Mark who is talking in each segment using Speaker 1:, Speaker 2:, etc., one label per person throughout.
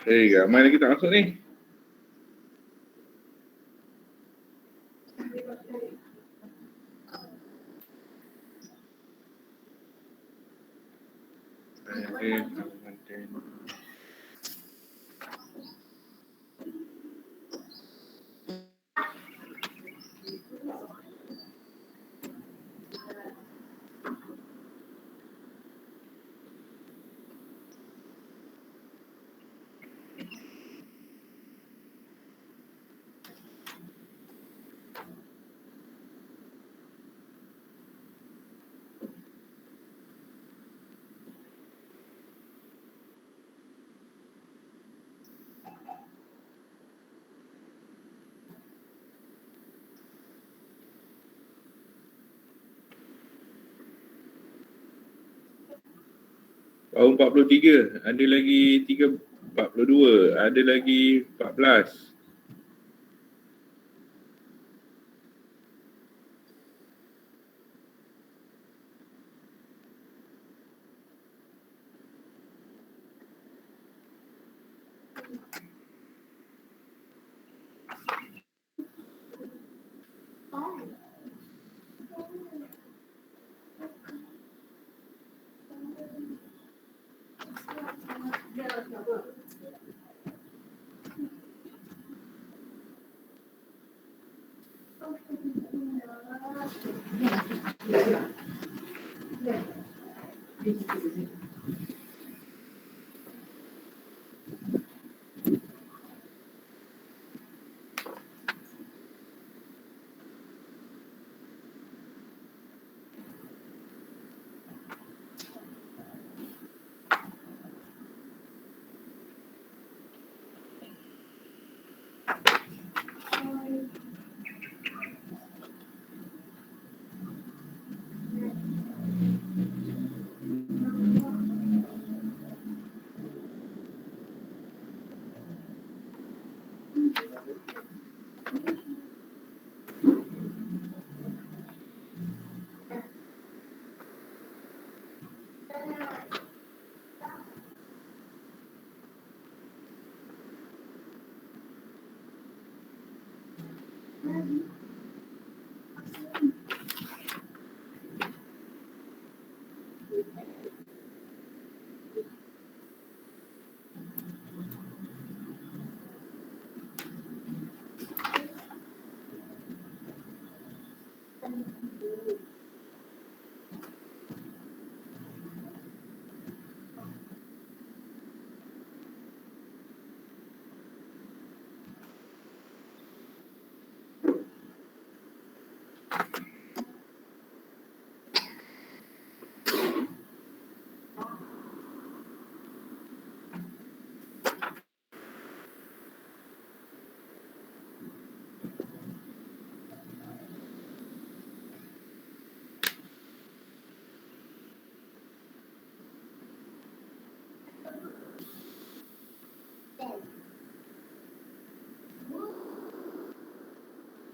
Speaker 1: Ramai lagi tak masuk ni. Tahun 43, ada lagi 42, ada lagi 14.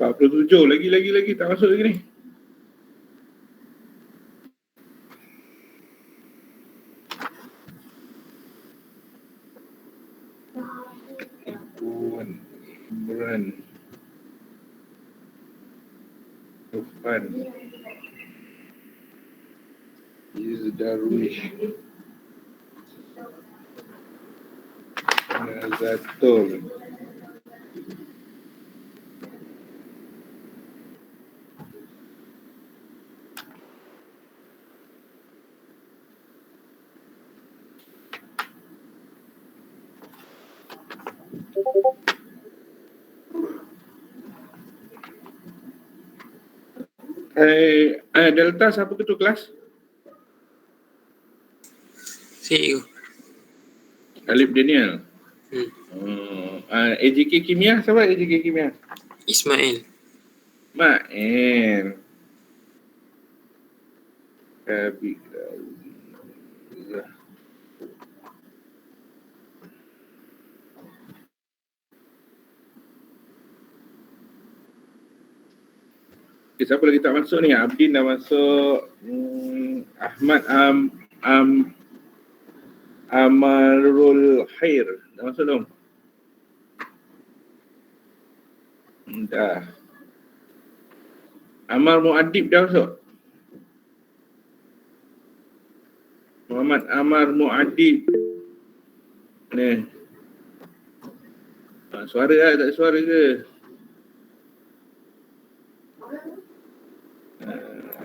Speaker 1: Pak 47, lagi tak masuk lagi ni. Imran Irfan Izdarwish Nazatul Delta siapa ketua kelas?
Speaker 2: CEO.
Speaker 1: Alif Daniel. AJK Kimia, siapa AJK Kimia?
Speaker 2: Ismail.
Speaker 1: Main. Siapa lagi tak masuk ni? Abdin dah masuk. Ahmad Amarul Khair dah masuk belum? Dah. Amar Muadib dah masuk? Muhammad Amar Muadib. Ni. Suara lah, tak ada suara ke?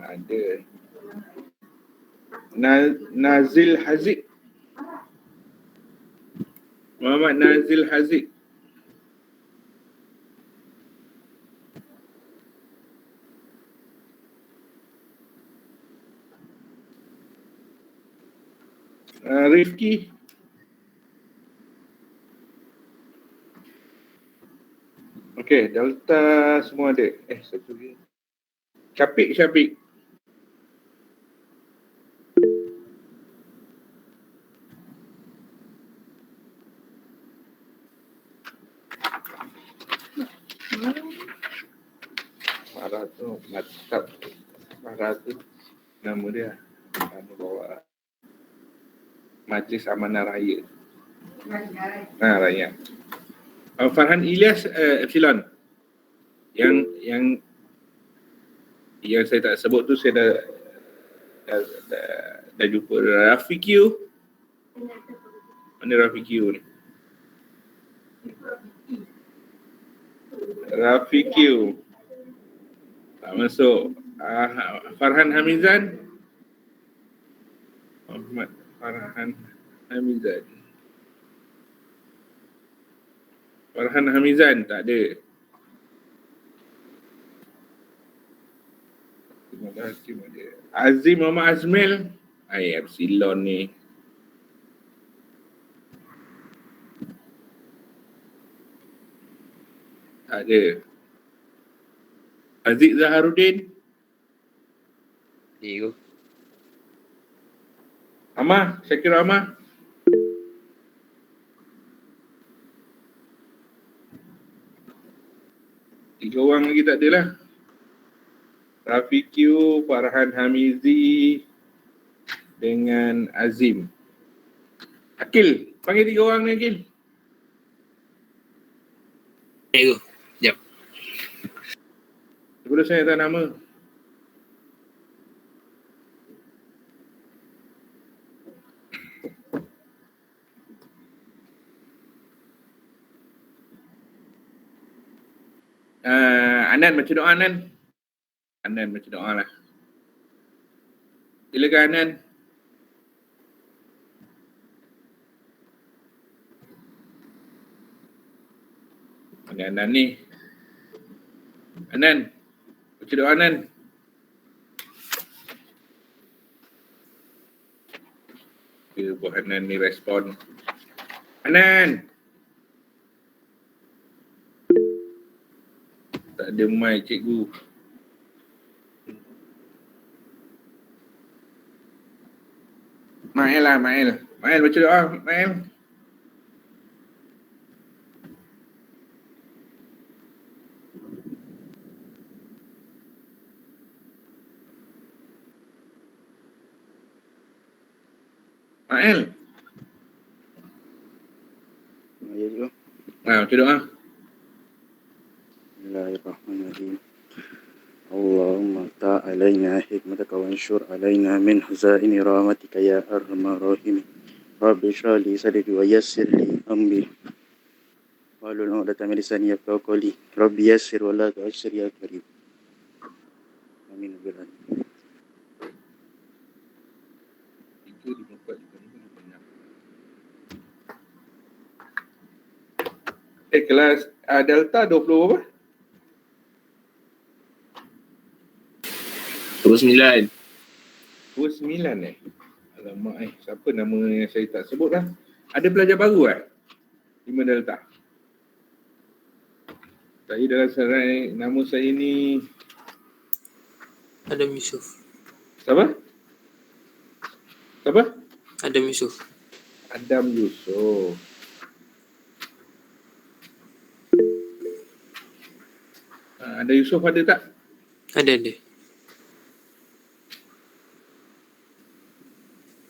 Speaker 1: Ada. Nazil Haziq. Muhammad Nazil Haziq. Rifki. Okey, Delta semua ada. Satu lagi. Syafiq. Marah tu, Matab. Marah tu, nama dia. Nama bawa Majlis Amanah Raya. Raya. Farhan Ilyas Epsilon. Yang saya tak sebut tu saya dah jumpa. Rafiq Q. Mana Rafiq Q ni? Rafiq Q. Tak masuk. Farhan Hamizan. Muhammad Farhan Hamizan. Farhan Hamizan tak ada. Terima kasih ada. Azim Muhammad Azmil. Epsilon ni. Tak ada. Aziz Zaharuddin.
Speaker 2: Cikgu.
Speaker 1: Amah, Syakir Amah. Tiga orang lagi tak ada lah. Rafiq Q, Farhan Hamizi dengan Azim. Akil, panggil tiga orang ni Akil.
Speaker 2: Cikgu. Jap.
Speaker 1: Sebelum saya tak nama. Anan baca doa Anan. Anan baca doa lah. Silakan Anan. Mana Anan ni? Anan. Baca doa Anan. Buat Anan ni respon. Anan. Tak ada mic cikgu. Mael lah, Mael. Mael baca doa, Mael. Mael.
Speaker 3: Ya, cikgu.
Speaker 1: Baca doa.
Speaker 3: Bismillahirrahmanirrahim. Allahumma ta'alaina hikmataka wa anshur alaina min huzaini rahmatika ya arhamar rahimin. Rabbi shrah li sadri wa yassir li amri. Wahlul 'uqdatam min lisani yafqahu qawli. Rabbi yassir wa la tu'assir ya karim. Amin ya rabbal alamin.
Speaker 1: Kelas Delta 20 berapa?
Speaker 2: 29.
Speaker 1: 29 Alamak siapa nama yang saya tak sebut lah. Ada pelajar baru 5 Delta. Saya dalam serai nama saya ni
Speaker 2: Adam Yusof.
Speaker 1: siapa?
Speaker 2: Adam Yusof.
Speaker 1: Adam Yusof. Ada Yusof ada tak?
Speaker 2: Ada.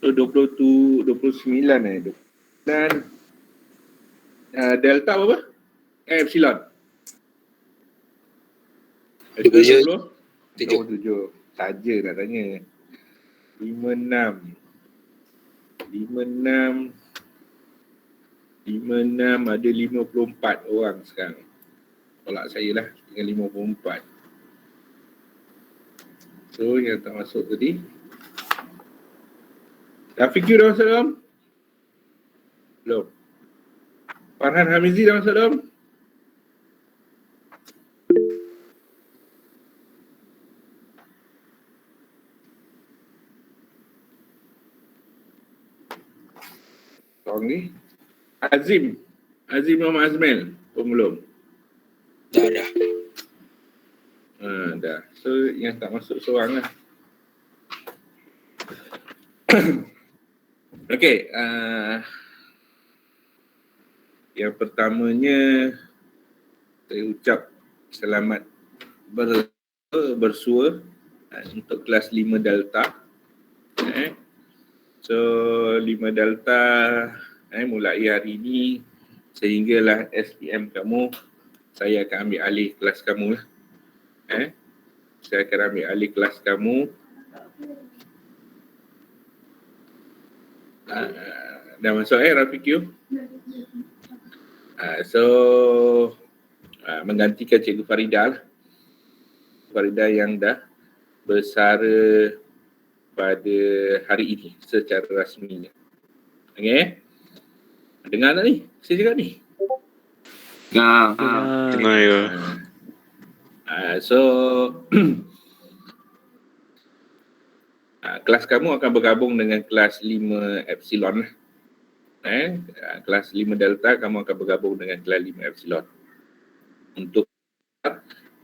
Speaker 1: So 29 29 Delta berapa? Epsilon.
Speaker 2: Tujuh.
Speaker 1: 20? 7. Saja nak tanya. 56 ada 54 orang sekarang. Tolak saya lah dengan 54. So yang tak masuk tadi. Rafiq dah masuk dalam? Belum. Farhan Hamizi dah masuk dalam? Orang ni Azim Muhammad Azmel pun belum.
Speaker 2: Dah.
Speaker 1: Dah. So yang tak masuk seorang lah. Okey, yang pertamanya saya ucap selamat bersua untuk kelas 5 Delta. So 5 Delta mulai hari ini sehinggalah SPM kamu, saya akan ambil alih kelas kamu lah. Saya akan ambil alih kelas kamu. Dah masuk Rafiq Q? So menggantikan Cikgu Farida lah. Farida yang dah bersara pada hari ini secara rasminya. Okey? Dengar tak ni? Saya cakap ni?
Speaker 2: Dengar ya.
Speaker 1: So kelas kamu akan bergabung dengan kelas 5 Epsilon. Kelas 5 Delta kamu akan bergabung dengan kelas 5 Epsilon. Untuk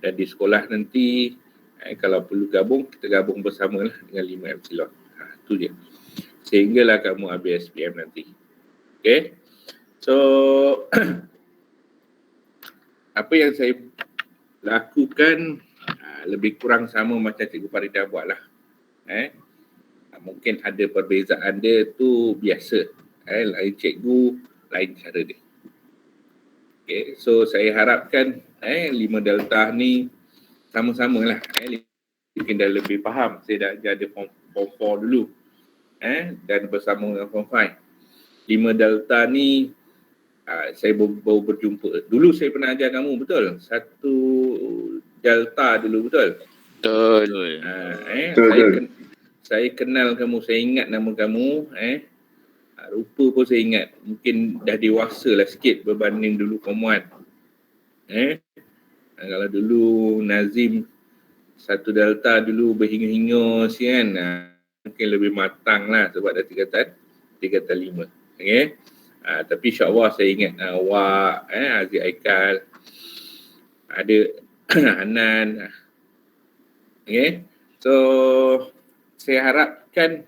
Speaker 1: dan di sekolah nanti kalau perlu gabung, kita gabung bersama lah dengan 5 Epsilon. Itu je. Sehinggalah kamu habis SPM nanti. Okay. So apa yang saya lakukan lebih kurang sama macam Cikgu Farida buat lah. Mungkin ada perbezaan dia tu biasa. Lain cikgu, lain cara dia. Okay. So saya harapkan 5 Delta ni sama-sama lah. Mungkin dah lebih faham. Saya dah ada form 4 dulu. Dan bersama dengan form 5. 5 Delta ni saya baru berjumpa. Dulu saya pernah ajar kamu, betul? 1 Delta dulu, betul?
Speaker 2: Betul.
Speaker 1: Saya kenal kamu, saya ingat nama kamu. Rupa pun saya ingat. Mungkin dah dewasa lah sikit berbanding dulu form 1. Kalau dulu Nazim 1 Delta dulu berhinga-hinga kan, mungkin lebih matang lah sebab dah tingkatan 5. Okay? Tapi insyaAllah saya ingat Wak, Aziz Aikal, ada Hanan. Okay? So saya harapkan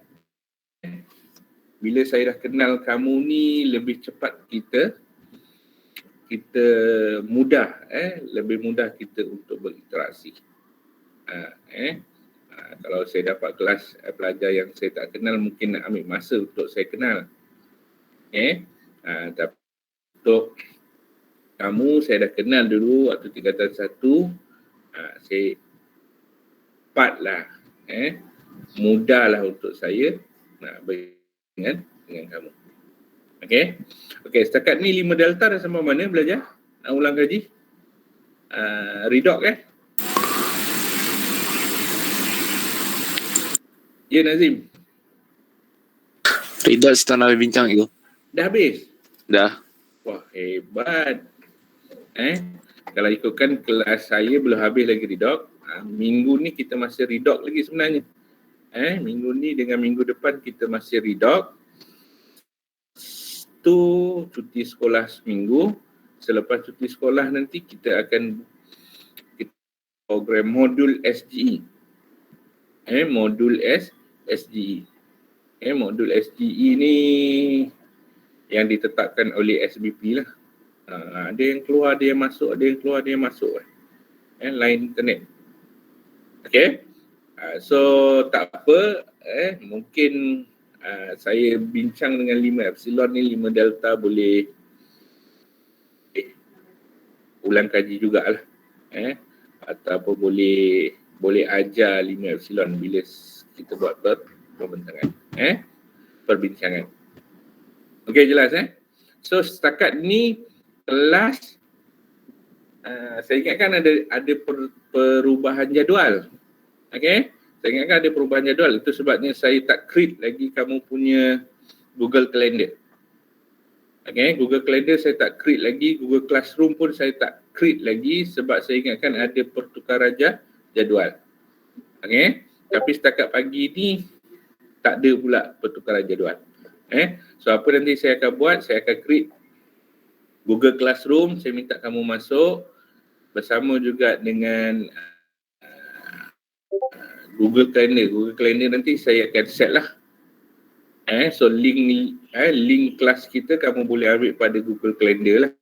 Speaker 1: bila saya dah kenal kamu ni, lebih cepat kita mudah, lebih mudah kita untuk berinteraksi. Kalau saya dapat kelas pelajar yang saya tak kenal, mungkin nak ambil masa untuk saya kenal. Tapi untuk kamu, saya dah kenal dulu waktu tingkatan 1. Saya cepatlah, mudahlah untuk saya nak dengan kamu. Okey, setakat ni 5 Delta dah sampai mana belajar? Nak ulang kaji? Redoc Ya Nazim.
Speaker 2: Redoc setelah bincang itu.
Speaker 1: Dah habis?
Speaker 2: Dah.
Speaker 1: Wah, hebat. Kalau ikutkan kelas saya belum habis lagi Redoc. Minggu ni kita masih Redoc lagi sebenarnya. Minggu ni dengan minggu depan kita masih Redoc. Tu cuti sekolah seminggu. Selepas cuti sekolah nanti kita akan program modul SGE. Modul SGE. Modul SGE ni yang ditetapkan oleh SBP lah. Ada yang keluar, ada yang masuk, ada yang keluar, ada yang masuk. Line internet. Okay. So tak apa, mungkin saya bincang dengan 5 Epsilon ni, 5 Delta boleh ulang kaji jugalah. Ataupun boleh ajar 5 epsilon bila kita buat perbincangan. Perbincangan. Okey, jelas So setakat ni kelas saya ingatkan ada perubahan jadual. Okey, saya ingatkan ada perubahan jadual. Itu sebabnya saya tak create lagi kamu punya Google Calendar. Okey, Google Calendar saya tak create lagi, Google Classroom pun saya tak create lagi sebab saya ingatkan ada pertukaran jadual. Okey, tapi setakat pagi ni tak ada pula pertukaran jadual. So apa nanti saya akan buat, saya akan create Google Classroom, saya minta kamu masuk bersama juga dengan Google Calendar. Google Calendar nanti saya akan set lah. So link kelas kita kamu boleh ambil pada Google Calendar lah.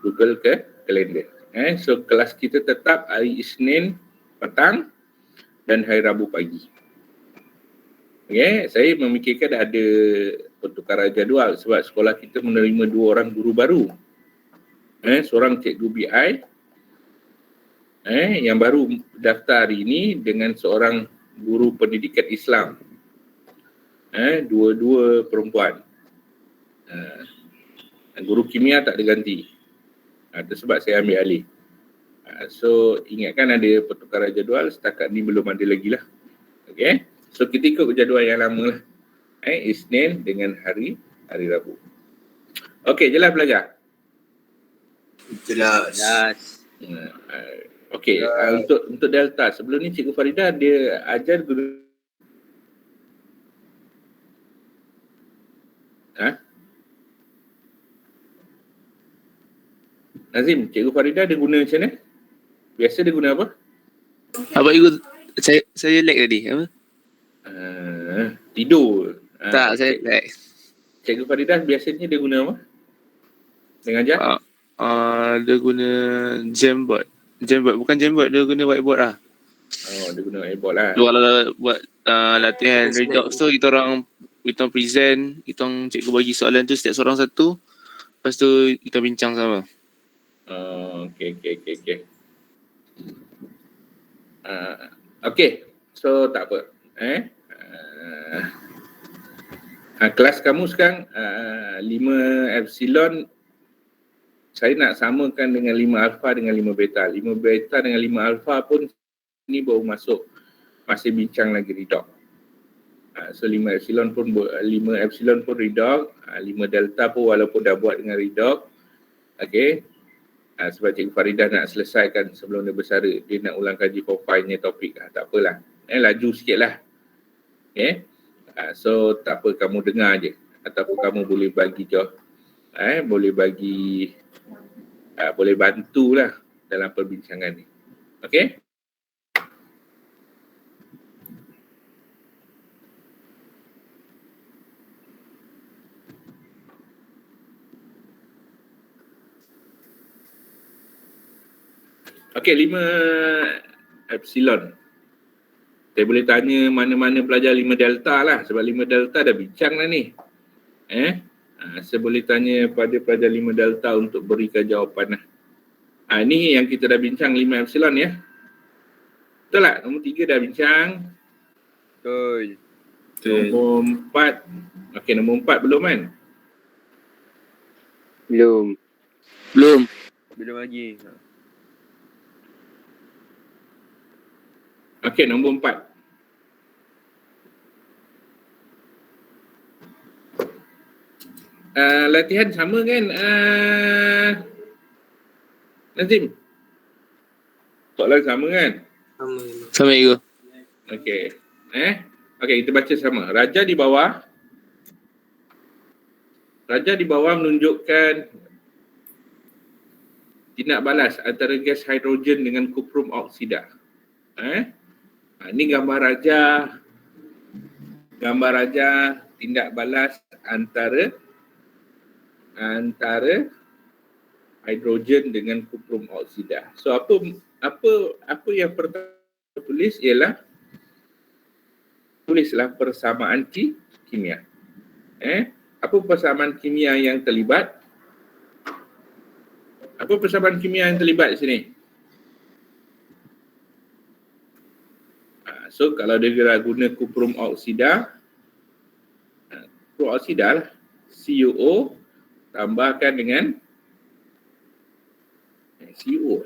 Speaker 1: Google Calendar. So kelas kita tetap hari Isnin petang dan hari Rabu pagi. Saya memikirkan ada pertukaran jadual sebab sekolah kita menerima 2 orang guru baru. Seorang cikgu BI yang baru daftar hari ini dengan seorang guru pendidikan Islam. Dua-dua perempuan. Guru kimia tak diganti. Itu sebab saya ambil alih. So ingatkan ada pertukaran jadual, setakat ni belum ada lagi lah. Okay. So kita ikut jadual yang lama lah. Isnin dengan hari Rabu. Okay, jelas belajar?
Speaker 2: Jelas.
Speaker 1: Okay, untuk Delta, sebelum ni Cikgu Farida dia ajar guru. Nazim, Cikgu Farida dia guna macam mana? Biasa dia guna apa?
Speaker 2: Apa ikut saya lag tadi apa?
Speaker 1: Tidur.
Speaker 2: Tak, saya lag.
Speaker 1: Cikgu Farida biasanya dia guna apa? Dengan ajar?
Speaker 2: Dia guna Jamboard. Bukan Jamboard, dia guna whiteboard lah.
Speaker 1: Oh, dia guna whiteboard lah.
Speaker 2: Kalau buat latihan redox tu kita orang present, kita orang cikgu bagi soalan tu setiap seorang satu. Lepas tu kita bincang sama.
Speaker 1: Okay. Okay, so tak apa. Kelas kamu sekarang 5 epsilon saya nak samakan dengan 5 alpha dengan 5 beta. 5 beta dengan 5 alpha pun ni baru masuk, masih bincang lagi redox. So 5 epsilon pun redox, 5 delta pun walaupun dah buat dengan redox. Okay. Sebab Cikgu Farida nak selesaikan sebelum dia bersara, dia nak ulang kaji profilnya topik. Tak apalah. Laju sikit lah. Okay. So tak apa, kamu dengar je. Ataupun kamu boleh bagi jawab. Boleh bantulah dalam perbincangan ni. Okay. Okay, 5 epsilon. Saya boleh tanya mana-mana pelajar 5 delta lah. Sebab 5 delta dah bincang lah ni. Saya boleh tanya pada pelajar 5 delta untuk berikan jawapan lah. Ni yang kita dah bincang 5 epsilon ya. Betul tak? Nombor 3 dah bincang.
Speaker 2: Betul.
Speaker 1: Nombor 4. Okay, nombor 4 belum kan?
Speaker 2: Belum lagi.
Speaker 1: Okey, nombor 4. Latihan sama kan? Nazim? Soalan sama kan?
Speaker 2: Sama juga.
Speaker 1: Okey. Okey, kita baca sama. Raja di bawah menunjukkan tindak balas antara gas hidrogen dengan kuprum oksida. Ini gambar raja tindak balas antara hidrogen dengan kuprum oksida. So apa yang pertama tulis ialah tulislah persamaan kimia. Apa persamaan kimia yang terlibat? Apa persamaan kimia yang terlibat di sini? So kalau dia guna kuprum oksida, kuprum oksida lah, CuO tambahkan dengan CuO.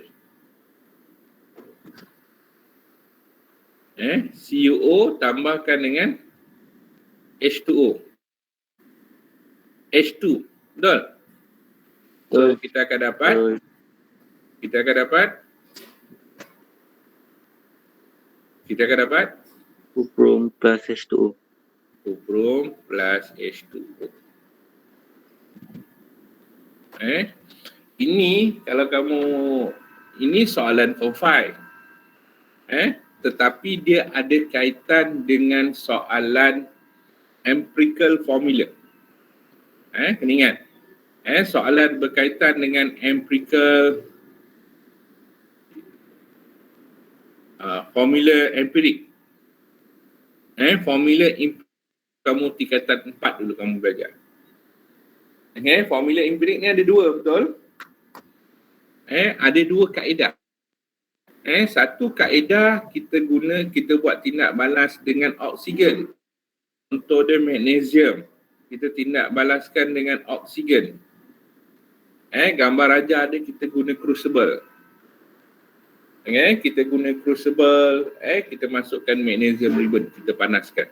Speaker 1: CuO tambahkan dengan H2O. H2, betul? So kita akan dapat
Speaker 4: Kuprum plus H2O.
Speaker 1: kuprum plus H2O. Ini kalau kamu, ini soalan form 5. Tetapi dia ada kaitan dengan soalan empirical formula. Kena ingat. Soalan berkaitan dengan empirical formula empirik. Formula kamu tingkatan 4 dulu kamu belajar. Formula empirik ni ada dua, betul? Ada dua kaedah. Satu kaedah kita buat tindak balas dengan oksigen. Contoh dia magnesium. Kita tindak balaskan dengan oksigen. Gambar raja ada kita guna crucible. Kita guna crucible, kita masukkan magnesium ribbon, kita panaskan.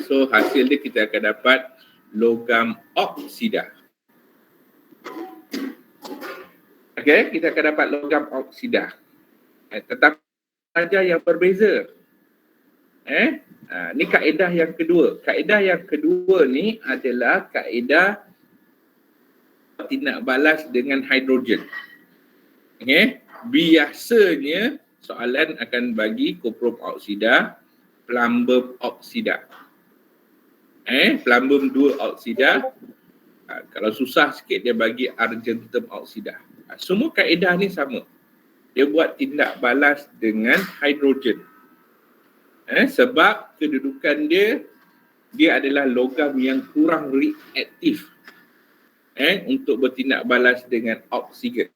Speaker 1: So hasil dia kita akan dapat logam oksida. Kita akan dapat logam oksida. Tetapi saja yang berbeza. Ni kaedah yang kedua. Kaedah yang kedua ni adalah kaedah tindak balas dengan hidrogen. Biasanya soalan akan bagi kuprum oksida, plumbum oksida. Plumbum 2 oksida. Kalau susah sikit dia bagi argentum oksida. Semua kaedah ni sama. Dia buat tindak balas dengan hidrogen. Sebab kedudukan dia adalah logam yang kurang reaktif untuk bertindak balas dengan oksigen.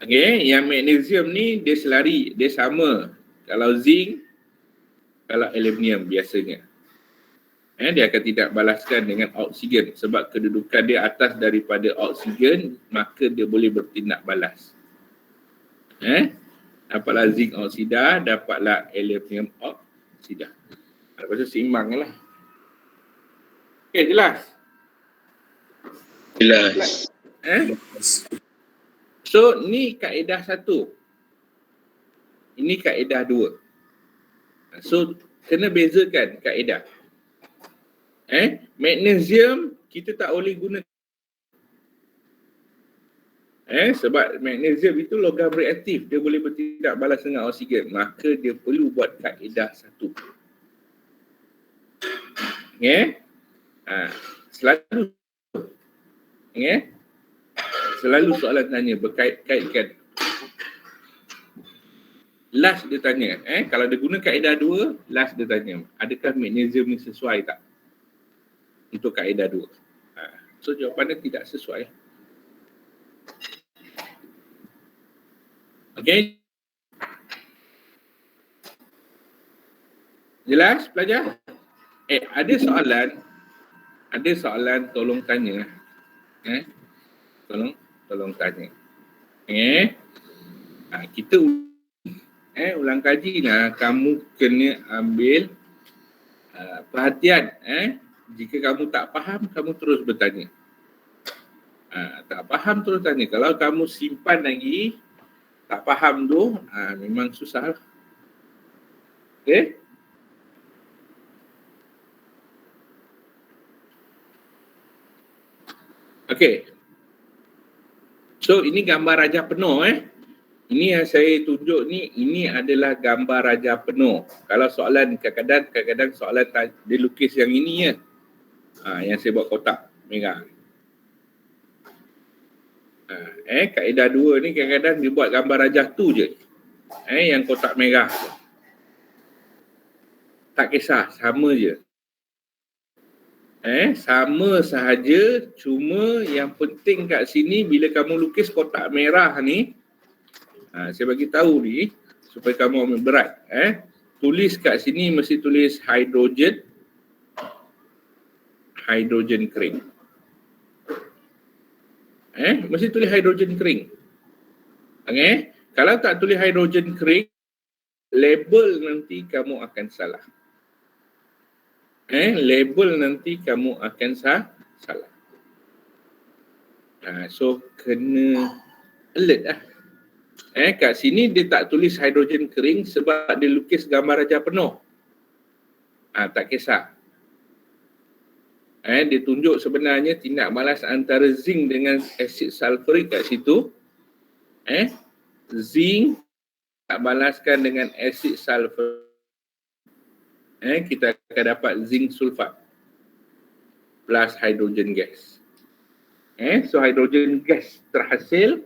Speaker 1: Yang magnesium ni dia selari, dia sama. Kalau zinc, kalau aluminium biasanya. Dia akan tidak balaskan dengan oksigen sebab kedudukan dia atas daripada oksigen, maka dia boleh bertindak balas. Dapatlah zinc oksida, dapatlah aluminium oksida. Lepas tu seimbang lah. Jelas?
Speaker 2: Jelas.
Speaker 1: So ni kaedah 1. Ini kaedah 2. So kena bezakan kaedah. Magnesium kita tak boleh guna. Sebab magnesium itu logam reaktif, dia boleh bertindak balas dengan oksigen, maka dia perlu buat kaedah 1. Selalu soalan tanya berkait-kaitkan. Last dia tanya, kalau dia guna kaedah 2, last dia tanya, adakah magnesium ni sesuai tak untuk kaedah 2? So jawapannya tidak sesuai. Okey. Jelas pelajar? Ada soalan tolong tanya. Tolong tanya. Kita ulang kaji lah, kamu kena ambil perhatian. Jika kamu tak faham, kamu terus bertanya. Tak faham terus tanya. Kalau kamu simpan lagi, tak faham tu, memang susah. Okay? Okay. So ini gambar raja penuh. Ini yang saya tunjuk ni, ini adalah gambar raja penuh. Kalau soalan kadang-kadang soalan dia lukis yang ini ya. Yang saya buat kotak merah. Kaedah 2 ni kadang-kadang dia buat gambar raja tu je. Yang kotak merah. Tak kisah, sama je. Sama sahaja, cuma yang penting kat sini bila kamu lukis kotak merah ni, saya bagi tahu ni supaya kamu ambil berat. Tulis kat sini mesti tulis hidrogen kering. Mesti tulis hidrogen kering. Okay? Kalau tak tulis hidrogen kering, label nanti kamu akan salah. Label nanti kamu akan salah. So kena alert lah. Kat sini dia tak tulis hidrogen kering sebab dia lukis gambar raja penuh. Tak kisah. Dia tunjuk sebenarnya tindak balas antara zinc dengan asid sulfurik kat situ. Zinc tak balaskan dengan asid sulfur. Kita akan dapat zinc sulfat plus hidrogen gas. So hidrogen gas terhasil.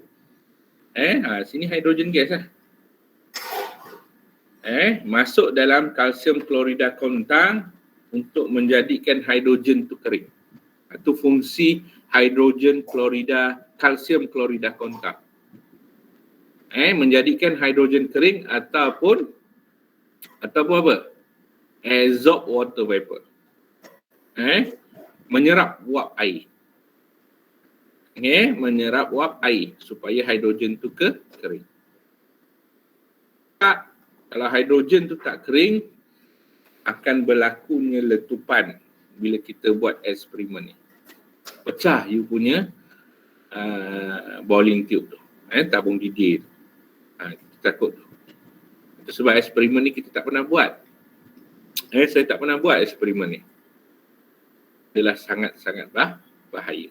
Speaker 1: Sini hidrogen gas lah. Masuk dalam kalsium klorida kontang untuk menjadikan hidrogen tu kering. Itu fungsi hidrogen klorida, kalsium klorida kontang. Menjadikan hidrogen kering ataupun apa? Absorb water vapor. Menyerap uap air. Menyerap uap air supaya hidrogen tu kering. Kalau hidrogen tu tak kering, akan berlakunya letupan bila kita buat eksperimen ni. Pecah you punya boiling tube tu. Tabung didih tu. Kita takut tu. Itu sebab eksperimen ni kita tak pernah buat. Saya tak pernah buat eksperimen ni. Adalah sangat-sangat bahaya.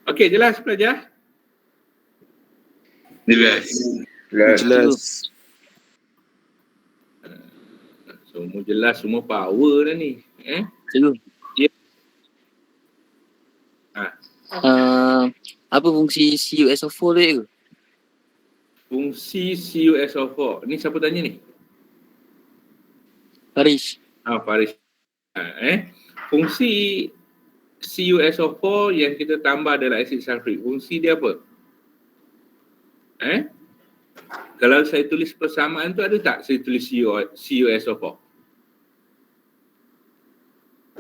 Speaker 1: Okey, jelas pelajar?
Speaker 2: Jelas.
Speaker 1: Semua jelas, semua power dah ni.
Speaker 4: Cikgu.
Speaker 1: Ya.
Speaker 4: Apa fungsi CuSO4 tu, cikgu?
Speaker 1: Fungsi CuSO4. Ni siapa tanya ni?
Speaker 4: Farish.
Speaker 1: Faris. Fungsi CuSO4 yang kita tambah dalam asid sulfurik, fungsi dia apa? Kalau saya tulis persamaan tu ada tak saya tulis CuSO4?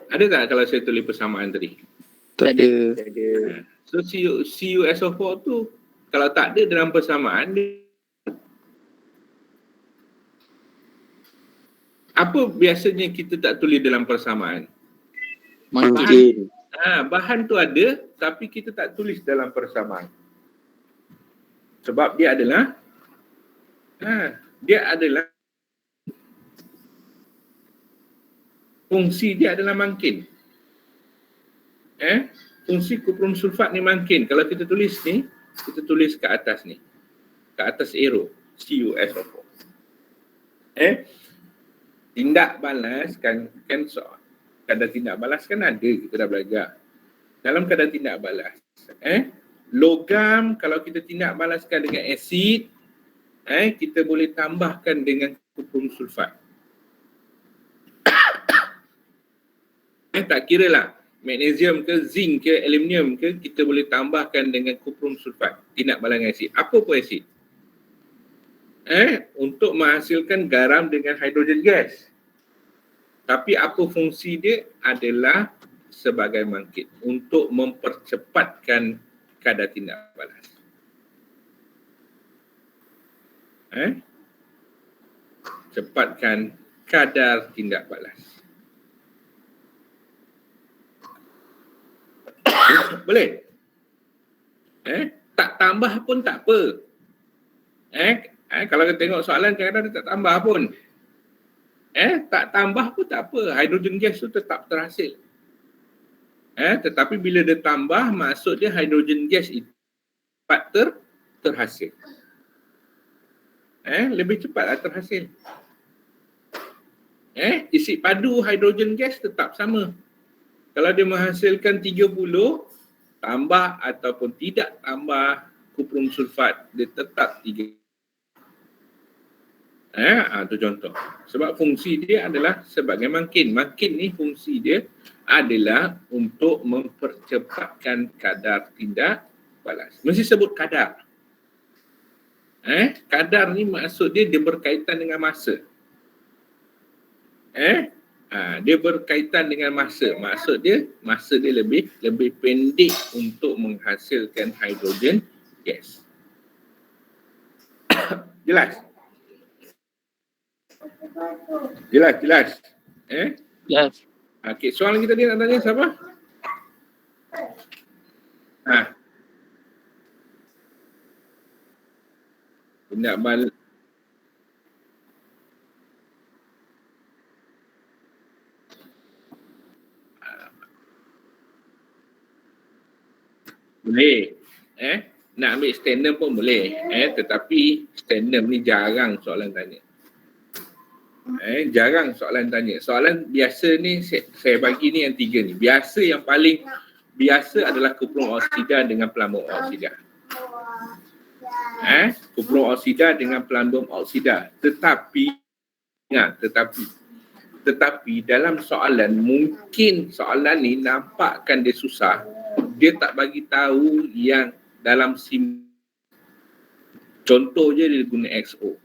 Speaker 1: Ada tak kalau saya tulis persamaan tadi?
Speaker 2: Tak ada.
Speaker 1: So CuSO4 tu kalau tak ada dalam persamaan, apa biasanya kita tak tulis dalam persamaan?
Speaker 4: Mungkin.
Speaker 1: Bahan tu ada tapi kita tak tulis dalam persamaan. Sebab dia adalah fungsi dia adalah mangkin. Fungsi kuprum sulfat ni mangkin. Kalau kita tulis ni, kita tulis ke atas ni. Ke atas arrow CuSO4. Tindak balas kan soal. Kadar tindak balas kan ada, kita dah belajar. Dalam kadar tindak balas, logam kalau kita tindak balaskan dengan asid, kita boleh tambahkan dengan kuprum sulfat. Tak kira lah magnesium ke, zinc ke, aluminium ke, kita boleh tambahkan dengan kuprum sulfat, tindak balas dengan asid. Apa pun asid? Untuk menghasilkan garam dengan hidrogen gas. Tapi apa fungsi dia? Adalah sebagai mangkit untuk mempercepatkan kadar tindak balas. Cepatkan kadar tindak balas. Boleh? Tak tambah pun tak apa. Kalau kita tengok soalan kadang-kadang dia tak tambah pun. Tak tambah pun tak apa. Hidrogen gas tu tetap terhasil. Tetapi bila dia tambah, maksud dia hidrogen gas itu cepat terhasil. Lebih cepatlah terhasil. Isi padu hidrogen gas tetap sama. Kalau dia menghasilkan 30, tambah ataupun tidak tambah kuprum sulfat, dia tetap 3. Itu contoh. Sebab fungsi dia adalah sebagai makin. Makin ni fungsi dia adalah untuk mempercepatkan kadar tindak balas. Mesti sebut kadar. Kadar ni maksud dia berkaitan dengan masa. Dia berkaitan dengan masa. Maksud dia masa dia lebih pendek untuk menghasilkan hidrogen gas. Jelas? Jelas.
Speaker 4: Yes.
Speaker 1: Okey, soalan kita dia nak tanya siapa? Tindak balas. Boleh. Nak ambil stand pun boleh. Tetapi stand ni jarang soalan tanya. Jarang soalan tanya. Soalan biasa ni saya bagi ni yang 3 ni. Biasa yang paling biasa adalah kuprum oksida dengan pelambung oksida. Kuprum oksida dengan pelambung oksida. Tetapi dalam soalan mungkin soalan ni nampakkan dia susah. Dia tak bagi tahu yang dalam contoh je dia guna XO.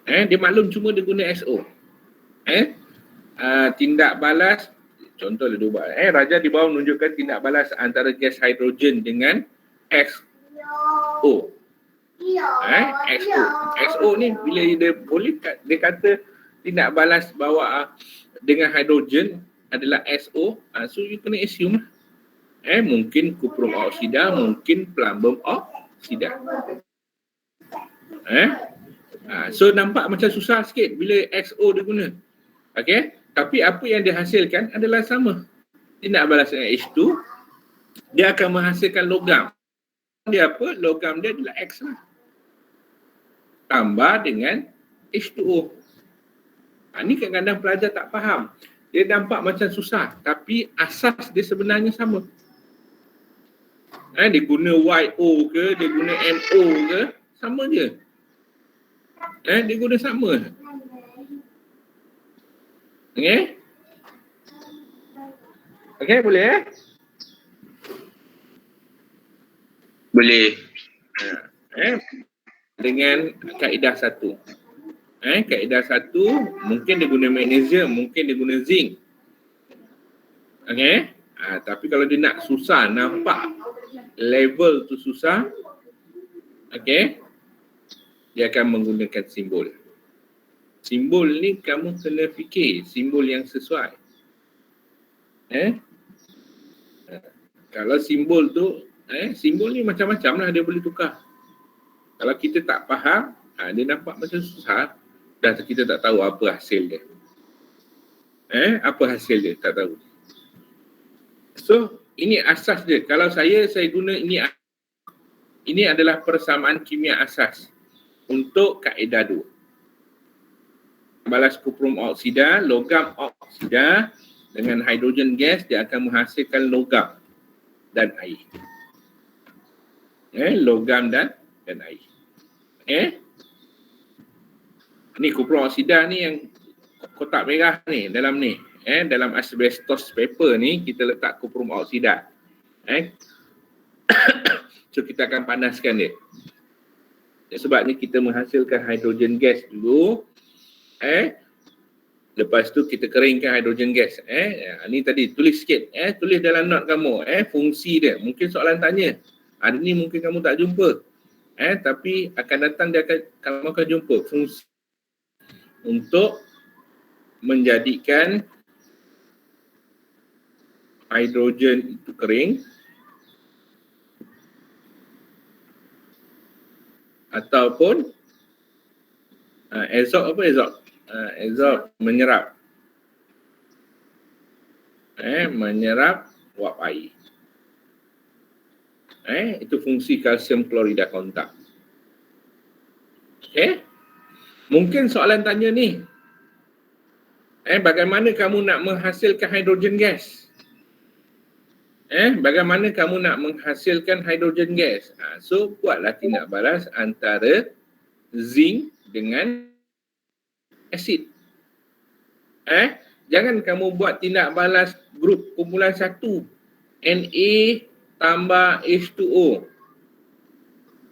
Speaker 1: Dia maklum cuma dia guna XO. Tindak balas, contoh dia buat. Raja di bawah menunjukkan tindak balas antara gas hidrogen dengan XO. XO ni bila dia boleh, dia kata tindak balas bawa dengan hidrogen adalah SO. So you kena assume mungkin kuprum oksida, mungkin pelambung oksida. So nampak macam susah sikit bila XO dia guna. Okey, tapi apa yang dihasilkan adalah sama. Tindak balas dengan H2, dia akan menghasilkan logam. Dia apa? Logam dia adalah X lah. Tambah dengan H2O. Ni kadang-kadang pelajar tak faham. Dia nampak macam susah, tapi asas dia sebenarnya sama. Dia guna YO ke, dia guna MO ke, sama je. Dia guna sama. Okey, boleh
Speaker 2: Boleh.
Speaker 1: Dengan kaedah 1. Kaedah 1 mungkin dia guna magnesium, mungkin dia guna zinc. Okey? Tapi kalau dia nak susah, nampak level tu susah, okey, dia akan menggunakan simbol. Simbol ni kamu kena fikir simbol yang sesuai. Kalau simbol tu, simbol ni macam-macam lah dia boleh tukar. Kalau kita tak faham, dia nampak macam susah, dah kita tak tahu apa hasil dia. Apa hasil dia, tak tahu. So, ini asas dia. Kalau saya guna ini adalah persamaan kimia asas untuk kaedah 2. Balas kuprum oksida, logam oksida dengan hidrogen gas, dia akan menghasilkan logam dan air. Logam dan air. Ni kuprum oksida ni yang kotak merah ni, dalam ni. Dalam asbestos paper ni, kita letak kuprum oksida. So, kita akan panaskan dia. Sebabnya kita menghasilkan hidrogen gas dulu. Lepas tu kita keringkan hidrogen gas. Ni tadi tulis sikit. Tulis dalam note kamu. Fungsi dia. Mungkin soalan tanya. Hari ni mungkin kamu tak jumpa. Tapi akan datang kamu akan jumpa. Fungsi untuk menjadikan hidrogen itu kering ataupun Azot menyerap menyerap uap air. Itu fungsi kalsium klorida kontak. Mungkin soalan tanya ni, bagaimana kamu nak menghasilkan hidrogen gas? Bagaimana kamu nak menghasilkan hidrogen gas? So buatlah tindak balas antara zinc dengan asid. Jangan kamu buat tindak balas grup kumpulan 1, Na tambah H2O.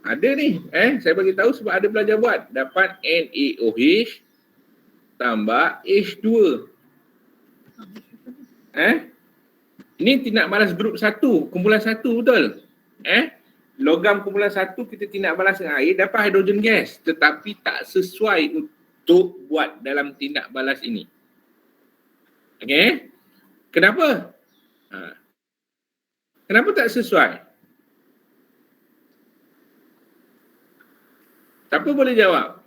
Speaker 1: Ada ni, saya bagi tahu sebab ada belajar buat. Dapat NaOH tambah H2. Ini tindak balas grup 1, kumpulan 1 betul. Logam kumpulan 1 kita tindak balas dengan air dapat hidrogen gas, tetapi tak sesuai untuk buat dalam tindak balas ini. Okey? Kenapa? Kenapa tak sesuai? Siapa boleh jawab?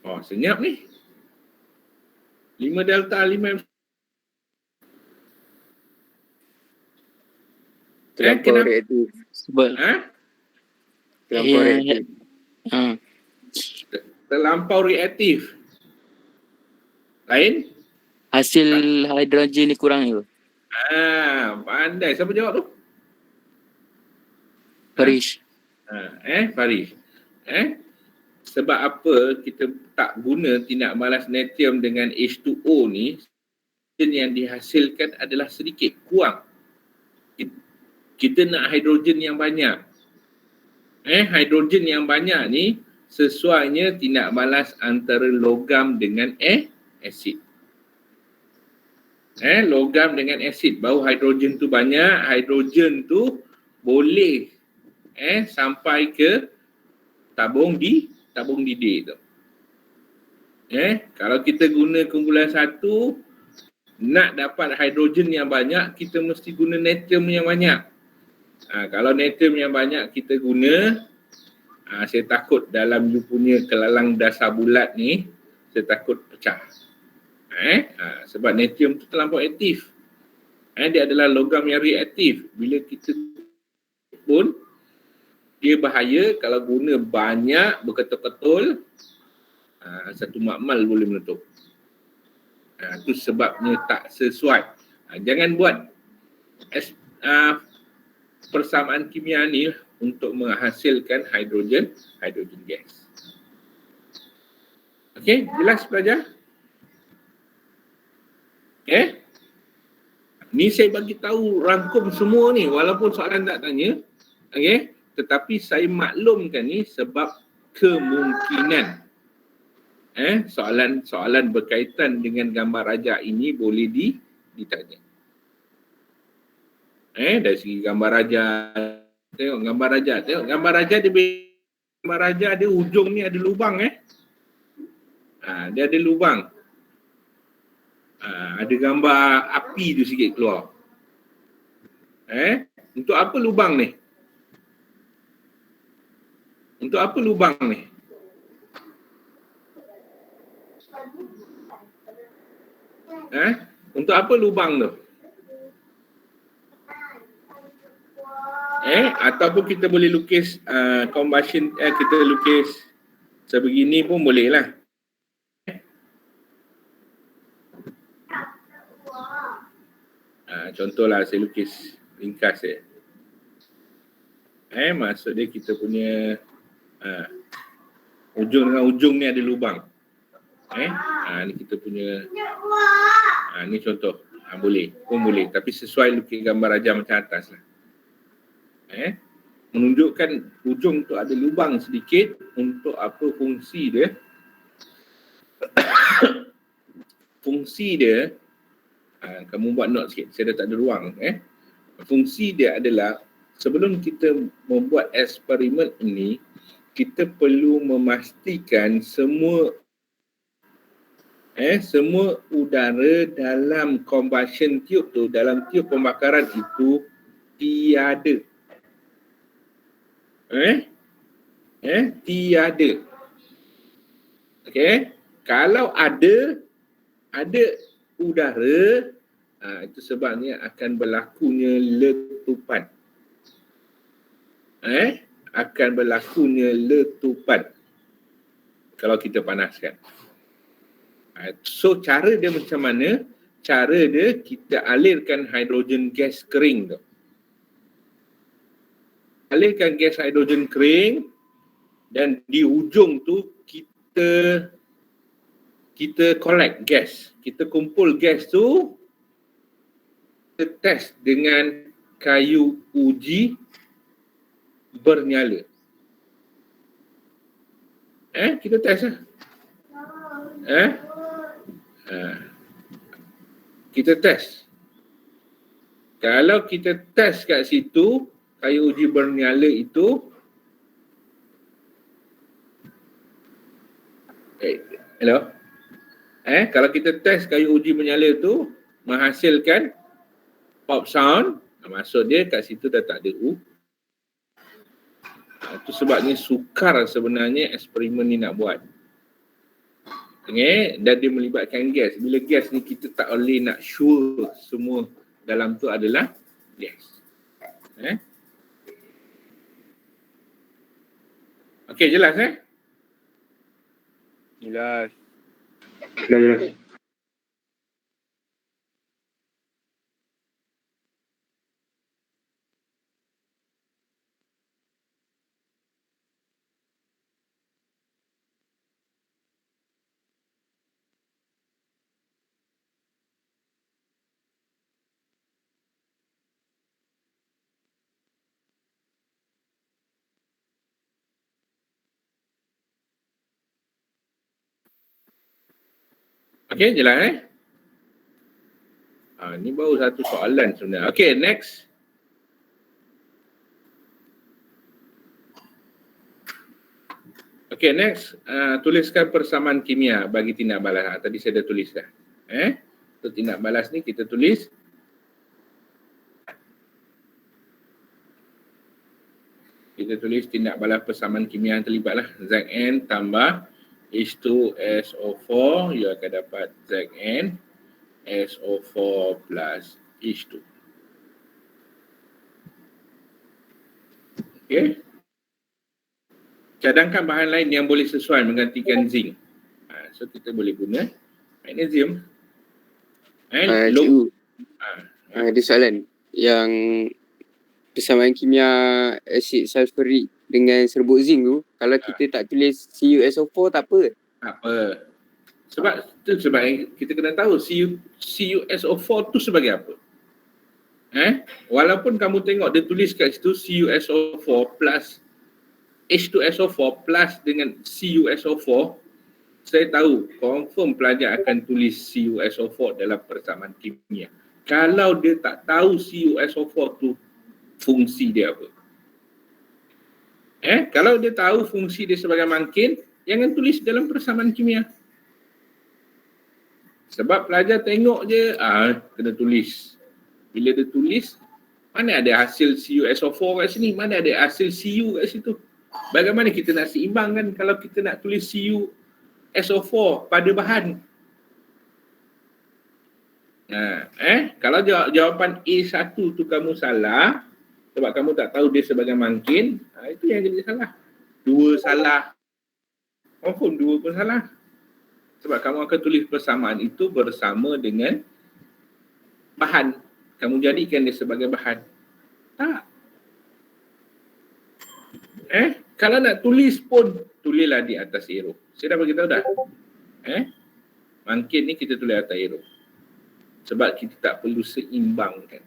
Speaker 1: Oh, senyap ni. 5 delta, 5
Speaker 4: Terlampau
Speaker 1: kenapa?
Speaker 4: reaktif. Sebab
Speaker 3: Terlampau
Speaker 4: Ya,
Speaker 3: reaktif.
Speaker 1: Terlampau reaktif. Lain?
Speaker 4: hasil hidrogen ni kurang je.
Speaker 1: Pandai. Siapa jawab tu?
Speaker 4: Farish.
Speaker 1: Faris. Sebab apa kita tak guna tindak balas natrium dengan H2O ni, yang dihasilkan adalah sedikit, kurang. Kita nak hidrogen yang banyak. Hidrogen yang banyak ni sesuainya tindak balas antara logam dengan asid. Logam dengan asid, baru hidrogen tu banyak, hidrogen tu boleh sampai ke tabung D tu. Kalau kita guna kumpulan 1, nak dapat hidrogen yang banyak, kita mesti guna natrium yang banyak. Kalau natrium yang banyak kita guna, saya takut dalam you punya kelalang dasar bulat ni, saya takut pecah. Sebab natrium tu terlampau aktif. Dia adalah logam yang reaktif. Bila kita pun, dia bahaya kalau guna banyak berketul-ketul, satu makmal boleh meletup. Itu sebabnya tak sesuai. Jangan buat persamaan kimia ni untuk menghasilkan hidrogen gas. Okey, jelas pelajar? Ni saya bagi tahu rangkum semua ni walaupun soalan tak tanya. Okey, tetapi saya maklumkan ni sebab kemungkinan soalan berkaitan dengan gambar rajah ini boleh ditanya. Dari segi gambar rajah, tengok gambar rajah, gambar rajah dia hujung ni ada lubang dia ada lubang. Ada gambar api tu sikit keluar. Untuk apa lubang ni? Untuk apa lubang ni? Untuk apa lubang tu? Ataupun kita boleh lukis combustion, kita lukis sebegini pun boleh lah. Contohlah saya lukis ringkas maksud dia kita punya ujung dengan ujung ni ada lubang. Ni kita punya ni contoh. Boleh, pun boleh, tapi sesuai lukis gambar rajah macam atas lah. Menunjukkan ujung tu ada lubang sedikit. Untuk apa fungsi dia? Fungsi dia, kamu buat note sikit, saya dah tak ada ruang. Fungsi dia adalah sebelum kita membuat eksperimen ini, kita perlu memastikan semua semua udara dalam combustion tube tu, dalam tiub pembakaran itu tiada. Tiada. Okey, kalau ada udara, itu sebabnya akan berlakunya letupan. Akan berlakunya letupan kalau kita panaskan. So cara dia macam mana? Cara dia kita alirkan hidrogen gas kering tu. alirkan gas hidrogen kering dan di hujung tu kita collect gas. Kita kumpul gas tu, kita test dengan kayu uji bernyala. Kita test lah. Kita test. Kalau kita test kat situ, kayu uji bernyala itu, hello? Kalau kita test kayu uji bernyala itu menghasilkan pop sound, maksud dia kat situ dah tak ada U. Itu sebabnya sukar sebenarnya eksperimen ni nak buat. Okay? Dan dia melibatkan gas. Bila gas ni kita tak boleh nak sure semua dalam tu adalah gas. Okey, jelas
Speaker 5: Jelas.
Speaker 1: Okey, jelas ni baru satu soalan sebenarnya. Okey, next. Okey, next. Tuliskan persamaan kimia bagi tindak balas. Tadi saya dah tulis dah. Untuk tindak balas ni kita tulis tindak balas persamaan kimia yang terlibat lah. Zn tambah H2SO4, you akan dapat Zn SO4 plus H2. Okey. Cadangkan bahan lain yang boleh sesuai menggantikan zinc. So kita boleh guna magnesium.
Speaker 5: Cikgu, ada soalan yang persamaan kimia asid sulfurik dengan serbuk zinc tu, kalau kita tak tulis CuSO4 tak apa?
Speaker 1: Tak apa. Sebab kita kena tahu CuSO4 tu sebagai apa. Walaupun kamu tengok dia tulis kat situ CuSO4 plus H2SO4 plus dengan CuSO4, saya tahu confirm pelajar akan tulis CuSO4 dalam persamaan kimia. Kalau dia tak tahu CuSO4 tu fungsi dia apa. Kalau dia tahu fungsi dia sebagai mangkin, jangan tulis dalam persamaan kimia. Sebab pelajar tengok je, kena tulis. Bila dia tulis, mana ada hasil CuSO4 kat sini, mana ada hasil Cu kat situ. Bagaimana kita nak seimbangkan kalau kita nak tulis CuSO4 pada bahan? Kalau jawapan A1 tu kamu salah, sebab kamu tak tahu dia sebagai mangkin, itu yang jadi salah. Dua salah. Confirm dua pun salah. Sebab kamu akan tulis persamaan itu bersama dengan bahan. Kamu jadikan dia sebagai bahan. Tak. Kalau nak tulis pun, tulislah di atas arrow. Saya dah beritahu dah. Mangkin ni kita tulis atas arrow. Sebab kita tak perlu seimbangkan.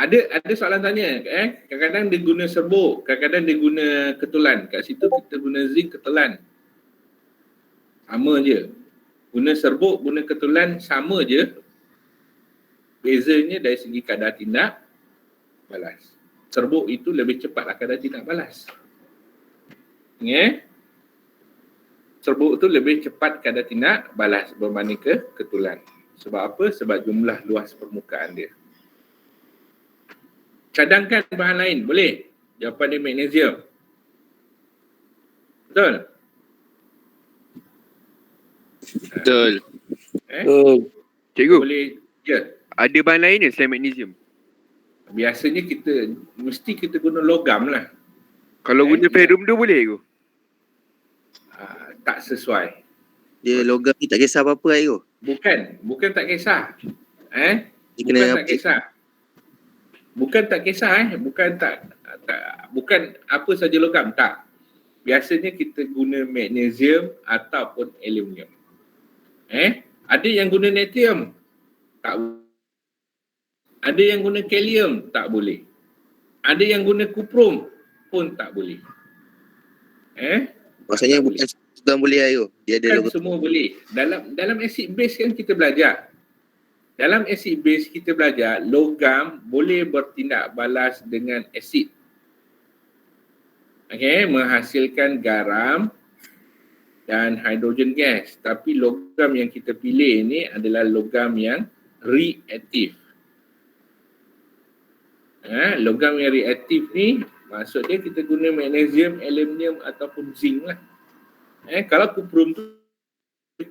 Speaker 1: Ada soalan tanya, kadang-kadang dia guna serbuk, kadang-kadang dia guna ketulan. Kat situ kita guna zinc ketulan. Sama je. Guna serbuk, guna ketulan sama je. Bezanya dari segi kadar tindak balas. Serbuk itu lebih cepat kadar tindak balas. Serbuk itu lebih cepat kadar tindak balas berbanding ke ketulan. Sebab apa? Sebab jumlah luas permukaan dia. Cadangkan bahan lain, boleh? Jawapan dia magnesium. Betul?
Speaker 2: Betul.
Speaker 5: Cikgu,
Speaker 1: Boleh, ya.
Speaker 5: ada bahan lain selain magnesium?
Speaker 1: Biasanya mesti kita guna logam lah.
Speaker 5: Kalau guna ferrum tu boleh ke?
Speaker 1: Tak sesuai.
Speaker 3: Dia logam ni tak kisah apa-apa lah tu.
Speaker 1: Bukan tak kisah.
Speaker 3: Dia
Speaker 1: Bukan
Speaker 3: kena
Speaker 1: tak kisah. Bukan tak kisah bukan apa saja logam, tak. Biasanya kita guna magnesium ataupun aluminium. Ada yang guna natrium, tak. Ada yang guna kalium, tak boleh. Ada yang guna kuprum pun tak boleh.
Speaker 3: Maksudnya
Speaker 1: tak
Speaker 3: bukan logam boleh lah tu. Dia ada
Speaker 1: Bukan
Speaker 3: logam.
Speaker 1: semua boleh. Dalam acid base kan kita belajar. Dalam acid base kita belajar logam boleh bertindak balas dengan asid. Menghasilkan garam dan hidrogen gas. Tapi logam yang kita pilih ni adalah logam yang reaktif. Logam yang reaktif ni maksudnya kita guna magnesium, aluminium ataupun zinc lah. Kalau kuprum tu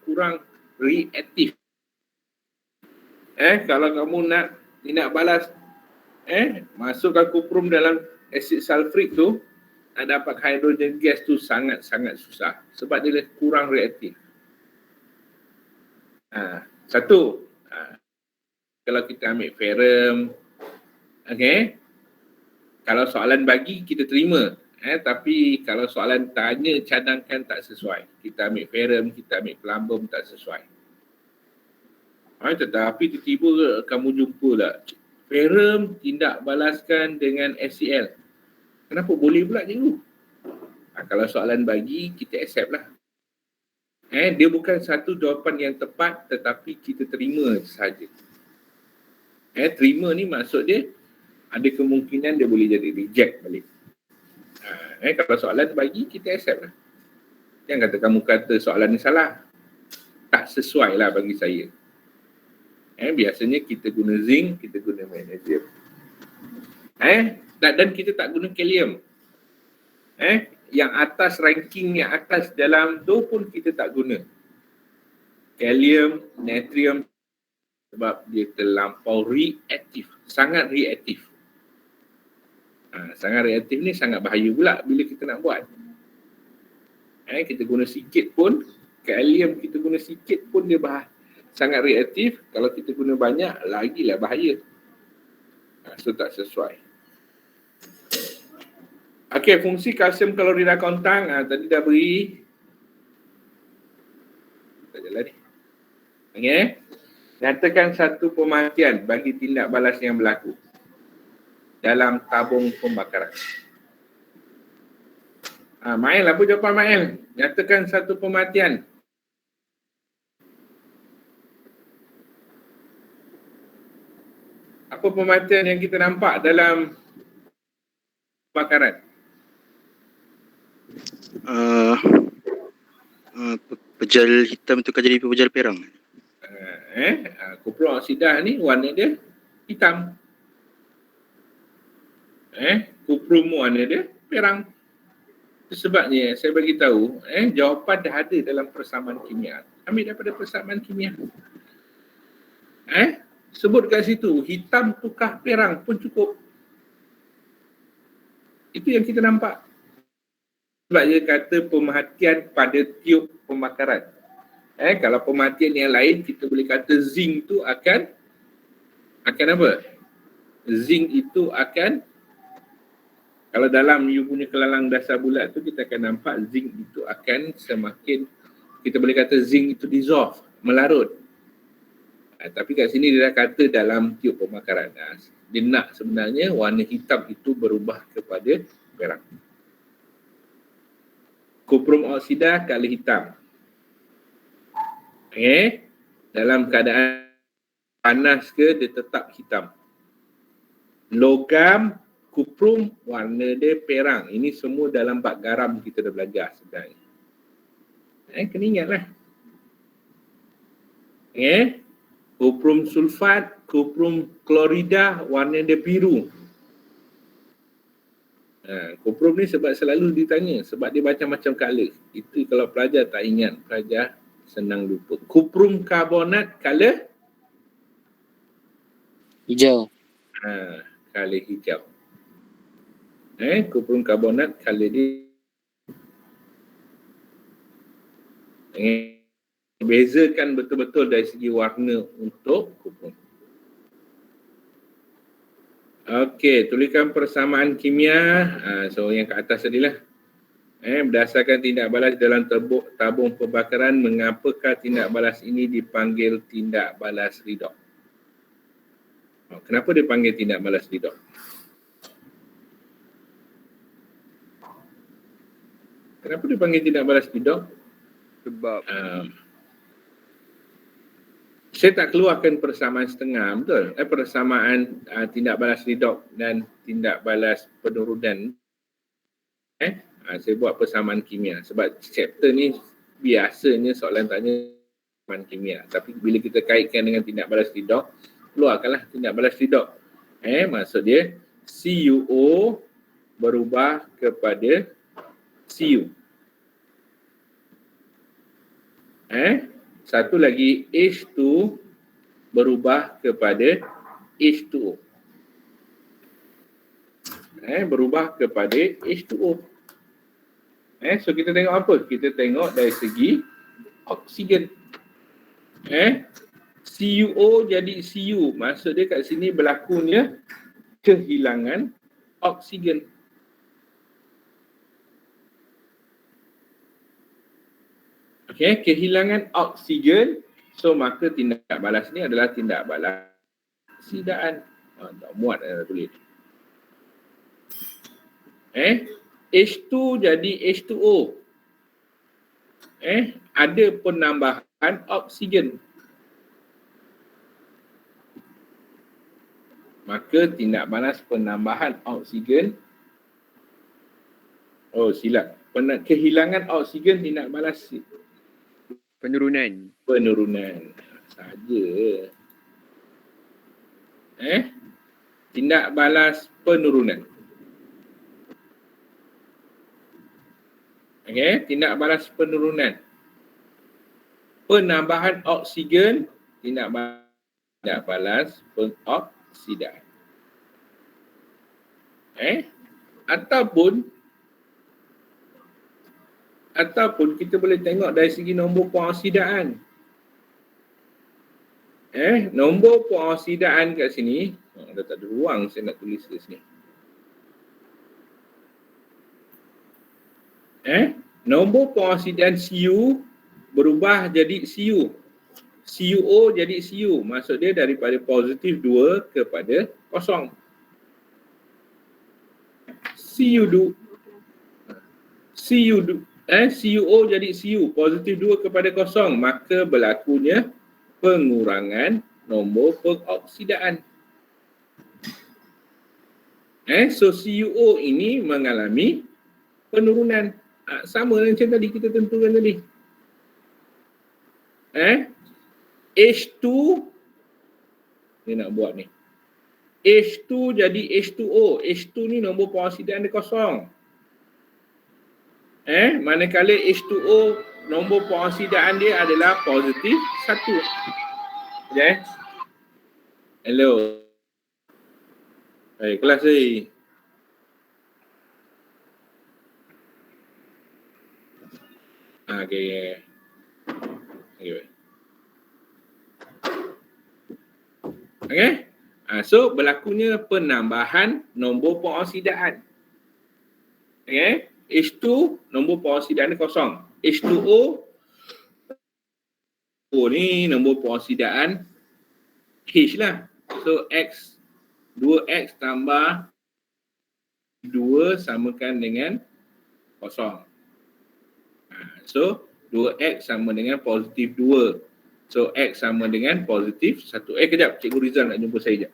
Speaker 1: kurang reaktif. Kalau kamu nak balas masukkan kuprum dalam asid sulfurik tu, nak dapat hidrogen gas tu sangat-sangat susah sebab dia kurang reaktif. Satu, kalau kita ambil ferrum, kalau soalan bagi kita terima, tapi kalau soalan tanya cadangkan tak sesuai, kita ambil ferrum, kita ambil plumbum tak sesuai. Tetapi tiba-tiba kamu jumpa lah ferrum tindak balaskan dengan HCl. Kenapa boleh pula cikgu? Kalau soalan bagi, kita accept lah. Dia bukan satu jawapan yang tepat tetapi kita terima sahaja. Terima ni maksud dia ada kemungkinan dia boleh jadi reject balik. Kalau soalan bagi, kita accept lah. Jangan kata kamu kata soalan ni salah. Tak sesuai lah bagi saya. Biasanya kita guna zinc, kita guna magnesium. Dan kita tak guna kalium. Yang atas, ranking yang atas dalam tu pun kita tak guna. Kalium, natrium sebab dia terlampau reaktif. Sangat reaktif. Sangat reaktif ni sangat bahaya pula bila kita nak buat. Kita guna sikit pun, kalium kita guna sikit pun dia sangat reaktif. Kalau kita guna banyak, lagilah bahaya. So tak sesuai. Okey, fungsi kalsium klorida kontang tadi dah beri. Tak jalan ni. Nyatakan satu pemakaian bagi tindak balas yang berlaku dalam tabung pembakaran. Mael, apa jawapan Mael? Nyatakan satu pemakaian. Apa pemakaian yang kita nampak dalam pembakaran?
Speaker 3: Pejal hitam tu kan jadi pejal perang.
Speaker 1: Kuprum oksidah ni warna dia hitam. Kuprum warna dia perang. Itu sebabnya saya bagi tahu jawapan dah ada dalam persamaan kimia. Ambil daripada persamaan kimia. Sebut kat situ hitam tukar perang pun cukup. Itu yang kita nampak. Sebab dia kata pemerhatian pada tiub pembakaran. Kalau pemerhatian yang lain kita boleh kata zinc tu akan apa? Zinc itu akan, kalau dalam you punya kelalang dasar bulat tu kita akan nampak zinc itu akan semakin, kita boleh kata zinc itu dissolve, melarut. Tapi kat sini dia dah kata dalam tiub pembakaran. Dia nak sebenarnya warna hitam itu berubah kepada perang. Kuprum oksida color hitam. Dalam keadaan panas ke dia tetap hitam. Logam, kuprum warna dia perang. Ini semua dalam bab garam kita dah belajar sebenarnya. Kena ingatlah. Kuprum sulfat, kuprum klorida warna dia biru. Kuprum ni sebab selalu ditanya, sebab dia macam-macam color. Itu kalau pelajar tak ingat, pelajar senang lupa. Kuprum karbonat color
Speaker 4: Hijau.
Speaker 1: Color hijau. Kuprum karbonat color dia bezakan betul-betul dari segi warna untuk kupon. Okey, tuliskan persamaan kimia. So yang kat atas tadi lah. Berdasarkan tindak balas dalam tabung pembakaran, mengapakah tindak balas ini dipanggil tindak balas redox? Kenapa dipanggil tindak balas redox? Kenapa dipanggil tindak balas redox?
Speaker 5: Sebab
Speaker 1: saya tak keluarkan persamaan setengah, betul? Persamaan tindak balas redox dan tindak balas penurunan. Saya buat persamaan kimia sebab chapter ni biasanya soalan tanya persamaan kimia, tapi bila kita kaitkan dengan tindak balas redox, keluarkanlah tindak balas redox. Maksud dia CuO berubah kepada Cu. Satu lagi H2 berubah kepada H2O. Berubah kepada H2O. So kita tengok apa? Kita tengok dari segi oksigen. CuO jadi Cu. Maksud dia kat sini berlakunya kehilangan oksigen. Kehilangan oksigen. So maka tindak balas ni adalah tindak balas oksidaan. Tak muat tulis. H2 jadi H2O. Ada penambahan oksigen. Maka tindak balas penambahan oksigen. Silap. Kehilangan oksigen tindak balas
Speaker 5: penurunan.
Speaker 1: Saja. Tindak balas penurunan. Tindak balas penurunan. Penambahan oksigen, tindak balas pengoksidaan. Ataupun kita boleh tengok dari segi nombor pengoksidaan. Nombor pengoksidaan kat sini, dah tak ada ruang saya nak tulis kat sini. Nombor pengoksidaan Cu berubah jadi Cu. CuO jadi Cu. Maksud dia daripada positif 2 kepada kosong. CuO jadi Cu. Positif 2 kepada kosong. Maka berlakunya pengurangan nombor pengoksidaan. So CuO ini mengalami penurunan. Sama dengan macam tadi kita tentukan tadi. H2 dia nak buat ni. H2 jadi H2O. H2 ni nombor pengoksidaan dia kosong. Manakala H2O nombor pengoksidaan dia adalah positif 1. Hello. Kelas ni. Okay. So berlakunya penambahan nombor pengoksidaan. H2 nombor pengoksidaan dia kosong. H2O ni nombor pengoksidaan H lah. So X 2X tambah 2 samakan dengan kosong. So 2X sama dengan positif 2. So X sama dengan positif 1. Kejap, Cikgu Rizal nak jumpa saya sekejap.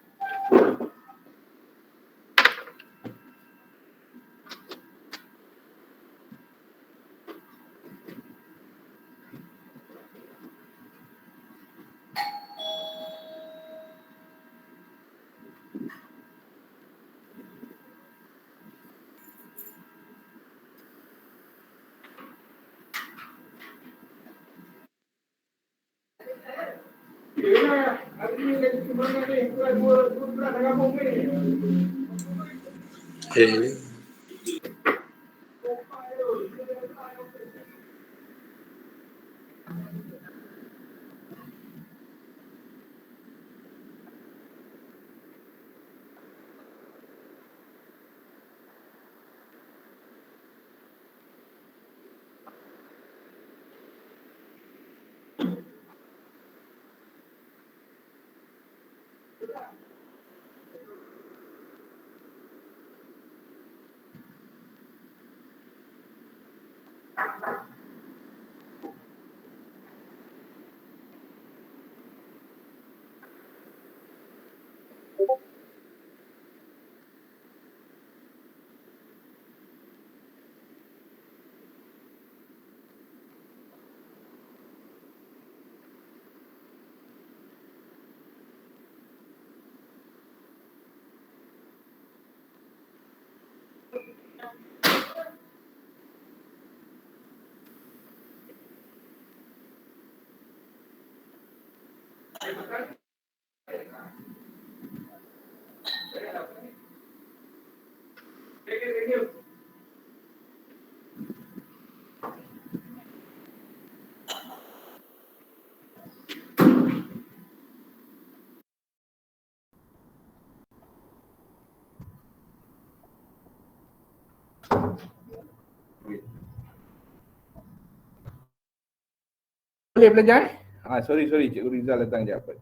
Speaker 1: Boleh belajar? Sorry, Cikgu Rizal datang je apa.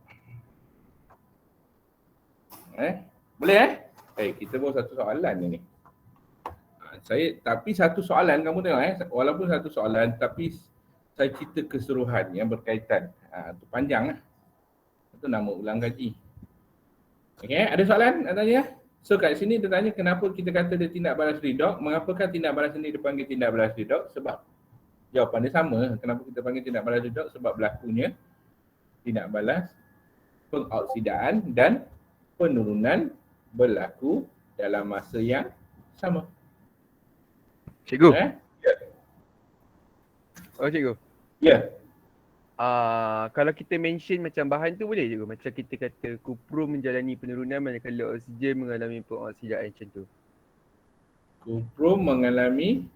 Speaker 1: Boleh kita baru satu soalan ni. Tapi satu soalan kamu tengok walaupun satu soalan tapi saya cerita keseluruhan yang berkaitan. Tu panjang lah. Itu nama ulang kaji. Okey, ada soalan nak tanya? So kat sini dia tanya kenapa kita kata dia tindak balas redox, mengapakah tindak balas ini dipanggil tindak balas redox? Sebab jawapan dia sama. Kenapa kita panggil tindak balas redox? Sebab berlakunya tindak balas pengoksidaan dan penurunan berlaku dalam masa yang sama.
Speaker 6: Cikgu.
Speaker 1: Ya.
Speaker 6: Oh cikgu.
Speaker 1: Ya.
Speaker 6: Kalau kita mention macam bahan tu boleh cikgu? Macam kita kata kuprum menjalani penurunan manakala oksigen mengalami pengoksidaan macam tu.
Speaker 1: Kuprum mengalami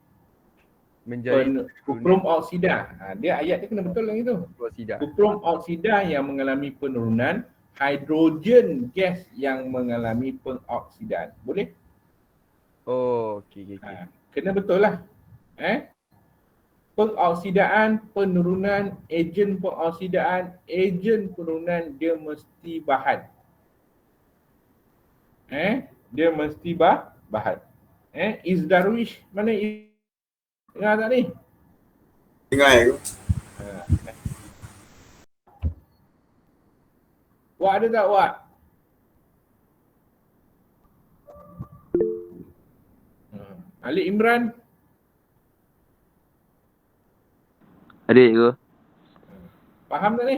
Speaker 1: kuprum oksida. Dia ayat dia kena betul lah itu.
Speaker 6: Oksida.
Speaker 1: Kuprum oksida yang mengalami penurunan, hidrogen gas yang mengalami pengoksidaan. Boleh?
Speaker 6: Oh, okey.
Speaker 1: Kena betul lah. Pengoksidaan, penurunan, ejen pengoksidaan, ejen penurunan dia mesti bahan. Dia mesti bahan. Izdarwish, mana dengar tak ni?
Speaker 7: Dengar ya.
Speaker 1: Wak ada tak Wak? Ali Imran?
Speaker 4: Ada cikgu.
Speaker 1: Faham tak ni?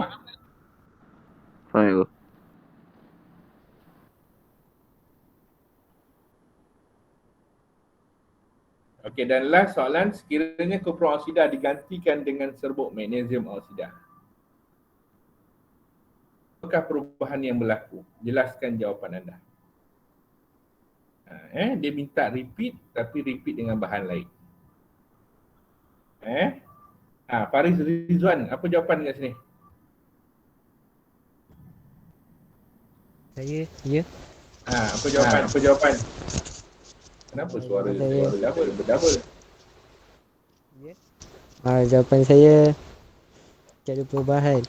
Speaker 4: Faham cikgu.
Speaker 1: Okey, dan last soalan, sekiranya kuprum oksida digantikan dengan serbuk magnesium oksida, apakah perubahan yang berlaku? Jelaskan jawapan anda. Dia minta repeat tapi repeat dengan bahan lain. Faris Rizwan, apa jawapan kat sini?
Speaker 8: Saya, ya.
Speaker 1: Apa jawapan? Kenapa suara double?
Speaker 8: Ya. Jawapan saya tiada perubahan.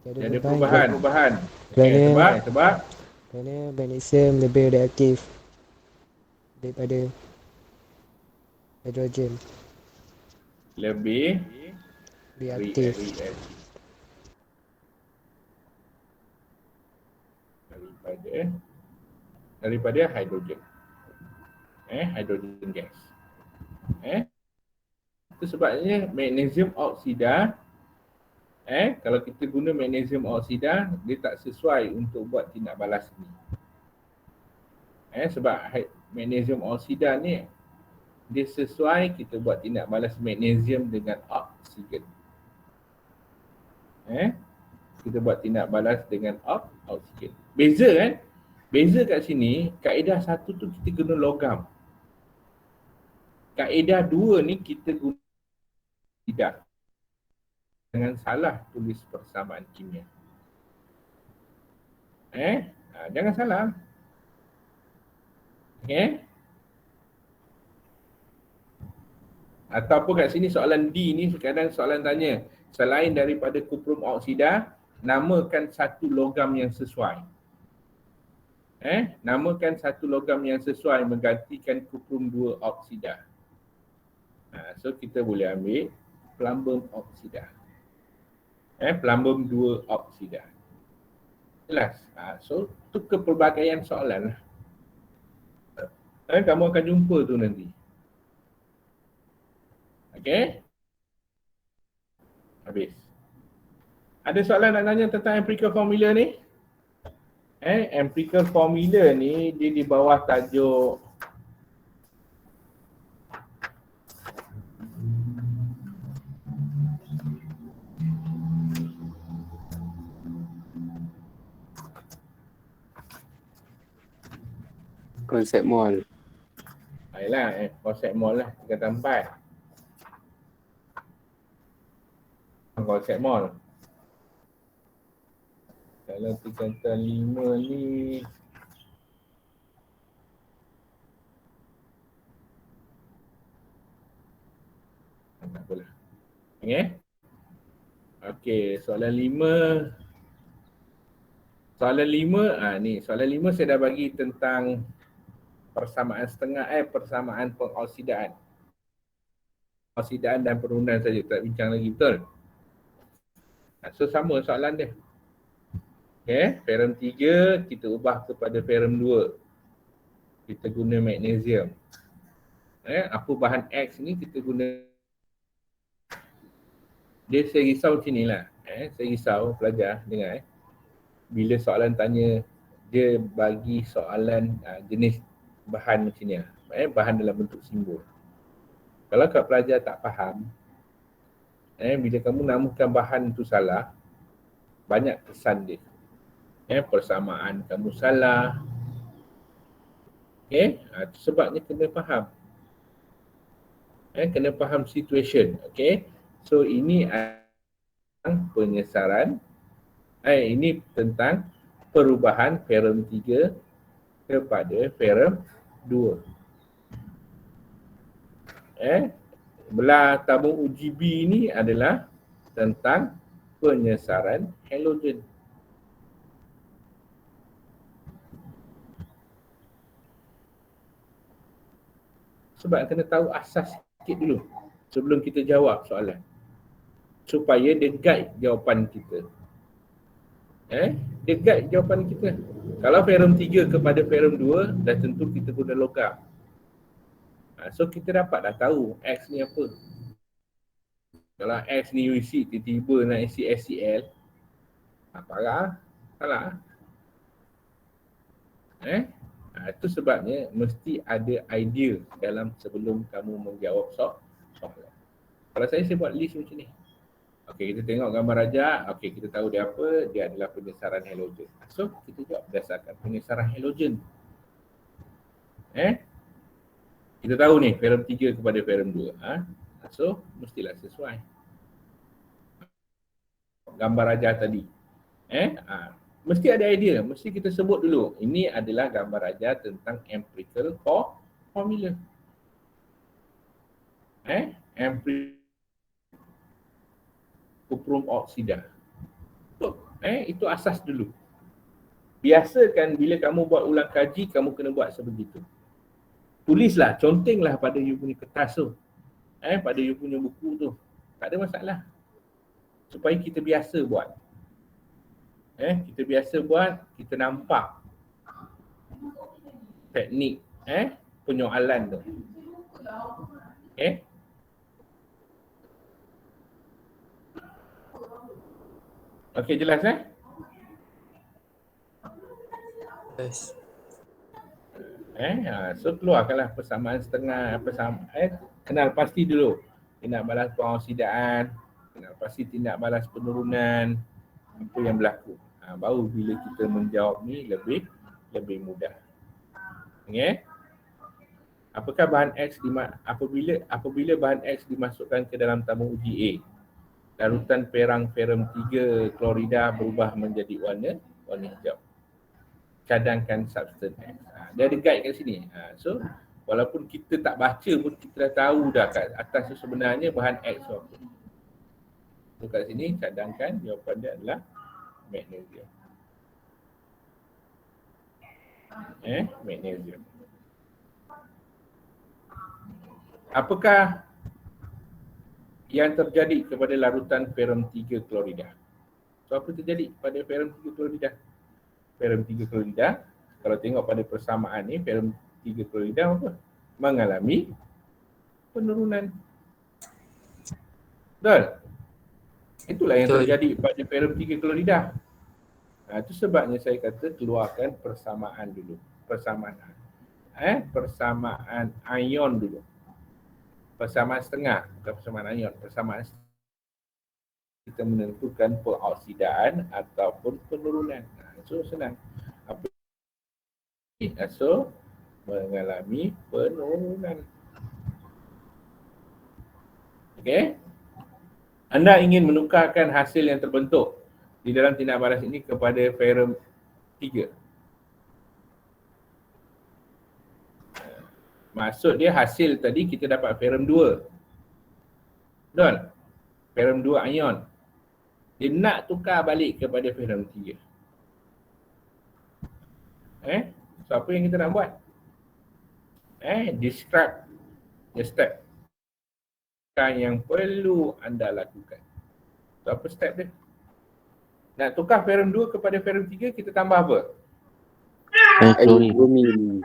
Speaker 1: Tiada perubahan. Sebab
Speaker 8: kerana magnesium lebih reaktif daripada hidrogen.
Speaker 1: lebih
Speaker 8: Reaktif.
Speaker 1: daripada hidrogen. Hidrogen gas. Itu sebabnya magnesium oksida, kalau kita guna magnesium oksida, dia tak sesuai untuk buat tindak balas ni. Sebab magnesium oksida ni dia sesuai kita buat tindak balas magnesium dengan oksigen. Kita buat tindak balas dengan oksigen. Beza kan? Beza kat sini, kaedah satu tu kita guna logam. Kaedah dua ni kita guna tidak. Jangan salah tulis persamaan kimia. Jangan salah. Ataupun kat sini soalan D ni kadang soalan tanya, selain daripada kuprum oksida, namakan satu logam yang sesuai. Namakan satu logam yang sesuai menggantikan kuprum 2 oksida. So kita boleh ambil plumbum oksida. Plumbum 2 oksida. Jelas? So tu kepelbagaian soalan lah. Kamu akan jumpa tu nanti. Okay? Habis. Ada soalan nak tanya tentang empirical formula ni? Empirical formula ni dia di bawah tajuk
Speaker 5: Konsep mol.
Speaker 1: Ayolah, konsep mol lah, 3/4. Konsep mol. Kalau 3/5 ni tak apalah. Okey, soalan 5. Soalan 5, ni soalan 5 saya dah bagi tentang persamaan setengah persamaan pengoksidaan. Oksidaan dan penurunan saja, tak bincang lagi, betul? So sama soalan dia. Ferrum 3 kita ubah kepada ferrum 2. Kita guna magnesium. Apa bahan X ni kita guna. Dia saya risau macam ni lah. Saya risau pelajar dengar. Bila soalan tanya, dia bagi soalan jenis bahan macam ni lah. Bahan dalam bentuk simbol. Kalau kat pelajar tak faham, bila kamu namakan bahan tu salah, banyak kesan dia. Persamaan kamu salah. Itu sebabnya kena faham. Kena faham situation. So ini penyesaran. Ini tentang perubahan ferrum 3 kepada ferrum 2. Belah tabung UGB ni adalah tentang penyesaran halogen. Sebab kena tahu asas sikit dulu sebelum kita jawab soalan. Supaya dia guide jawapan kita. Dia guide jawapan kita. Kalau ferrum 3 kepada ferrum 2, dah tentu kita guna logam. So kita dapat dah tahu X ni apa. Kalau X ni UC tiba-tiba nak isi SCl, parah, salah. Itu sebabnya mesti ada idea dalam sebelum kamu menjawab soalan. Kalau saya buat list macam ni. Okey, kita tengok gambar rajak. Okey, kita tahu dia apa. Dia adalah penyesaran halogen. So, kita jawab berdasarkan penyesaran halogen. Kita tahu ni, ferrum 3 kepada ferrum 2. So, mestilah sesuai. Gambar rajak tadi. Mesti ada idea. Mesti kita sebut dulu. Ini adalah gambar rajak tentang empirical formula. Kuprum oksida. Itu asas dulu. Biasakan bila kamu buat ulang kaji, kamu kena buat sebegitu. Tulislah, contenglah pada you punya kertas tu. Pada you punya buku tu. Tak ada masalah. Supaya kita biasa buat. Kita biasa buat, kita nampak teknik penyoalan tu. Okey, jelas
Speaker 5: Yes.
Speaker 1: So keluarkanlah persamaan setengah, kenal pasti dulu tindak balas pengoksidaan, kenal pasti tindak balas penurunan, apa yang berlaku. Baru bila kita menjawab ni lebih mudah. Apakah bahan X apabila bahan X dimasukkan ke dalam tabung uji A, larutan perang ferrum 3 klorida berubah menjadi warna hijau. Cadangkan substan X. Dia ada guide kat sini. So walaupun kita tak baca pun kita dah tahu dah kat atas tu sebenarnya bahan X tu apa. So kat sini cadangkan jawapan dia adalah Magnesium. Magnesium. Apakah yang terjadi kepada larutan ferrum 3 klorida? So, apa terjadi pada ferrum 3 klorida? Ferrum 3 klorida, kalau tengok pada persamaan ni, ferrum 3 klorida apa? Mengalami penurunan. Betul? Itulah yang
Speaker 5: Betul.
Speaker 1: terjadi pada ferrum 3 klorida. Itu sebabnya saya kata keluarkan persamaan dulu. Persamaan ion dulu. Persamaan setengah, bukan persamaan ion. Persamaan kita menentukan peroksidaan ataupun penurunan. So senang. Apa so mengalami penurunan. Okey. Anda ingin menukarkan hasil yang terbentuk di dalam tindak balas ini kepada ferrum 3. Maksud dia hasil tadi kita dapat ferrum 2. Betul? Ferrum 2 ion. Dia nak tukar balik kepada ferrum 3. So apa yang kita nak buat? Describe the step yang perlu anda lakukan. So apa step dia? Nak tukar ferrum 2 kepada ferrum 3, kita tambah apa?
Speaker 5: Hydromin.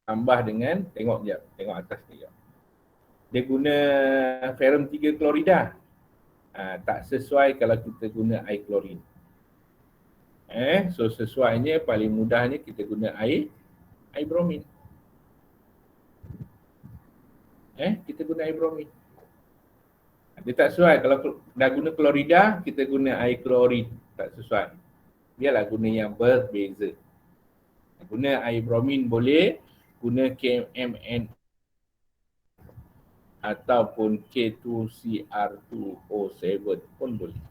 Speaker 1: Tambah dengan, tengok atas ni. Dia guna ferrum 3 klorida. Tak sesuai kalau kita guna air klorin. So sesuainya paling mudahnya kita guna air bromin. Kita guna air bromin. Dia tak sesuai kalau dah guna klorida, kita guna air klorin. Tak sesuai. Biarlah guna yang berbeza. Guna air bromin boleh, guna KMN ataupun K2CR2O7 pun boleh.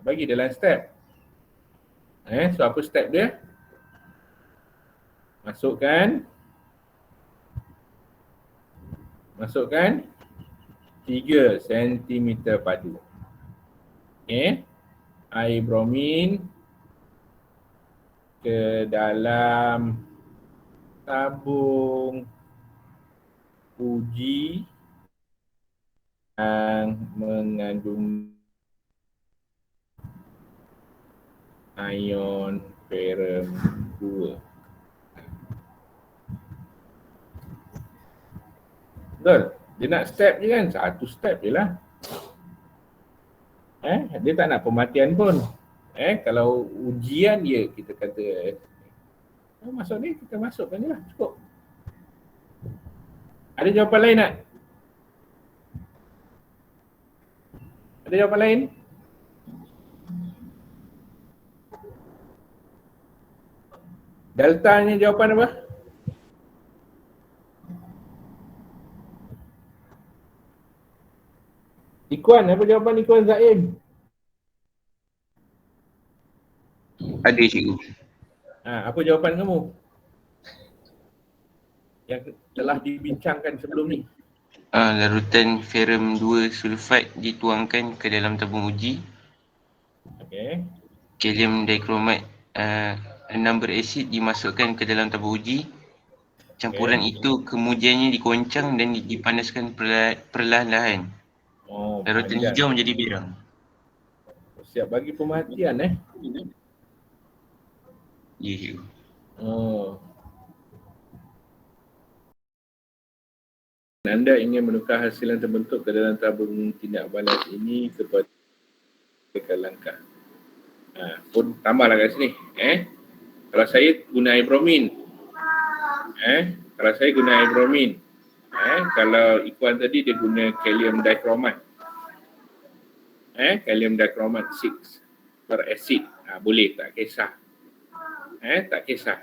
Speaker 1: Bagi dalam step. So apa step dia? Masukkan 3 cm padu. Air bromin ke dalam tabung uji yang mengandung ion ferrum 2. Betul? Dia nak step je kan? Satu step je lah. Dia tak nak pematian pun. Kalau ujian dia, kita kata masuk ni, kita masukkan je lah. Cukup. Ada jawapan lain tak? Ada jawapan lain? Delta-nya jawapan apa? Ikuan, apa jawapan Ikuan Zaim?
Speaker 9: Ada cikgu.
Speaker 1: Apa jawapan kamu? Yang telah dibincangkan sebelum ni.
Speaker 9: Larutan ferrum 2 sulfat dituangkan ke dalam tabung uji.
Speaker 1: Okey.
Speaker 9: Kalium dikromat 6 berasid dimasukkan ke dalam tabung uji. Campuran itu kemudiannya dikoncang dan dipanaskan perlahan-lahan. Larutan
Speaker 1: panjang.
Speaker 9: hijau menjadi berang.
Speaker 1: Siap bagi pemerhatian
Speaker 9: Ya, cikgu.
Speaker 1: Anda ingin menukar hasil yang terbentuk ke dalam tabung tindak balas ini kepada langkah. Pun tambahlah kat sini. Kalau saya guna air bromin. Kalau Ikuan tadi dia guna kalium dikromat. Kalium dikromat 6 per acid. Boleh, tak kisah. Tak kisah.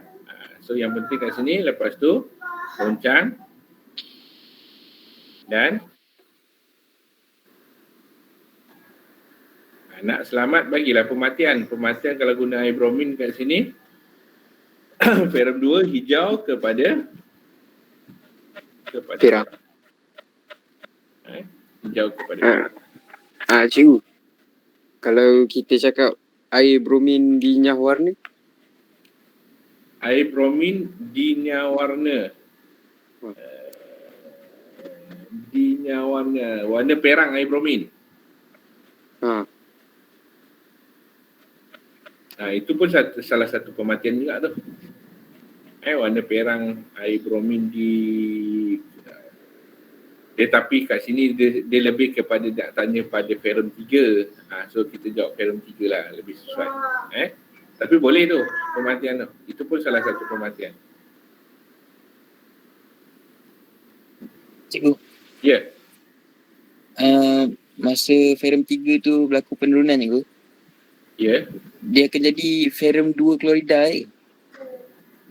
Speaker 1: So yang penting kat sini, lepas tu goncang dan nak selamat bagilah pematian. Pematian kalau guna air bromin kat sini ferrum 2 hijau kepada
Speaker 5: Berang.
Speaker 1: Hijau kepada
Speaker 5: Cikgu. Kalau kita cakap air bromin dinyah warna,
Speaker 1: Air bromin dinya warna. Dinya warna. Warna perang air bromin.
Speaker 5: ha,
Speaker 1: Itu pun salah satu pematian juga tu. Warna perang air bromin di tapi kat sini dia lebih kepada nak tanya pada ferrum 3. So kita jawab ferrum 3 lah, lebih sesuai. Tapi boleh tu pematian tu. Itu pun salah satu pematian.
Speaker 5: cikgu.
Speaker 1: Ya.
Speaker 5: Masa ferrum 3 tu berlaku penurunan cikgu,
Speaker 1: Ya.
Speaker 5: dia akan jadi ferrum 2 klorida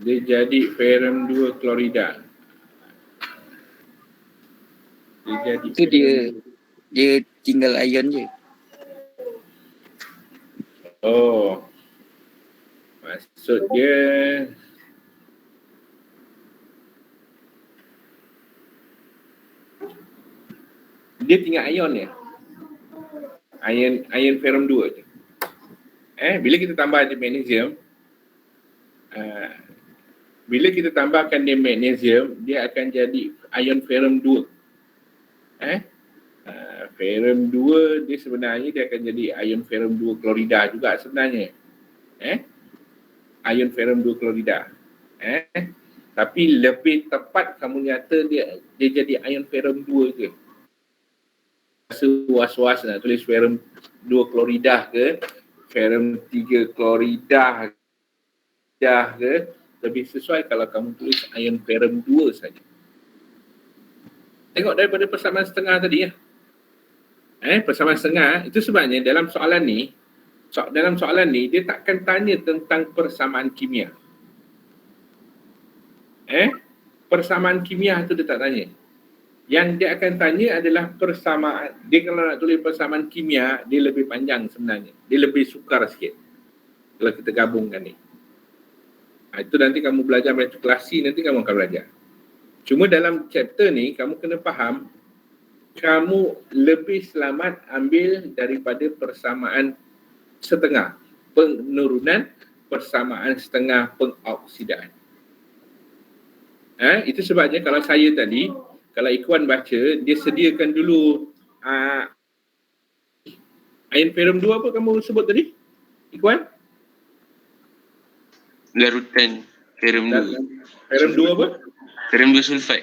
Speaker 1: Dia jadi ferrum 2 klorida. Dia jadi
Speaker 5: tu dia tinggal ion je.
Speaker 1: Oh. Maksud dia tinggal ion dia. Ion ferrum 2 je. Bila kita tambah dia magnesium, bila kita tambahkan dia magnesium, dia akan jadi ion ferrum 2. Ferrum 2 dia sebenarnya dia akan jadi ion ferrum 2 klorida juga sebenarnya. Ion ferrum 2 klorida. Tapi lebih tepat kamu nyata dia jadi ion ferrum 2 ke. Rasa was-was nak tulis ferrum 2 klorida ke, ferrum 3 klorida ke, lebih sesuai kalau kamu tulis ion ferrum 2 saja. Tengok daripada persamaan setengah tadi ya. Persamaan setengah itu sebabnya dalam soalan ni dia takkan tanya tentang persamaan kimia. Persamaan kimia tu dia tak tanya. Yang dia akan tanya adalah persamaan. Dia kalau nak tulis persamaan kimia, dia lebih panjang sebenarnya. Dia lebih sukar sikit kalau kita gabungkan ni. Itu nanti kamu belajar matrikulasi, nanti kamu akan belajar. Cuma dalam chapter ni, kamu kena faham, kamu lebih selamat ambil daripada persamaan setengah penurunan, persamaan setengah pengoksidaan. Itu sebabnya kalau saya tadi, kalau Ikhwan baca, dia sediakan dulu ion ferrum 2 apa kamu sebut tadi? Ikhwan?
Speaker 9: Larutan ferrum 2.
Speaker 1: Ferrum 2 apa?
Speaker 9: Ferrum 2 sulfat.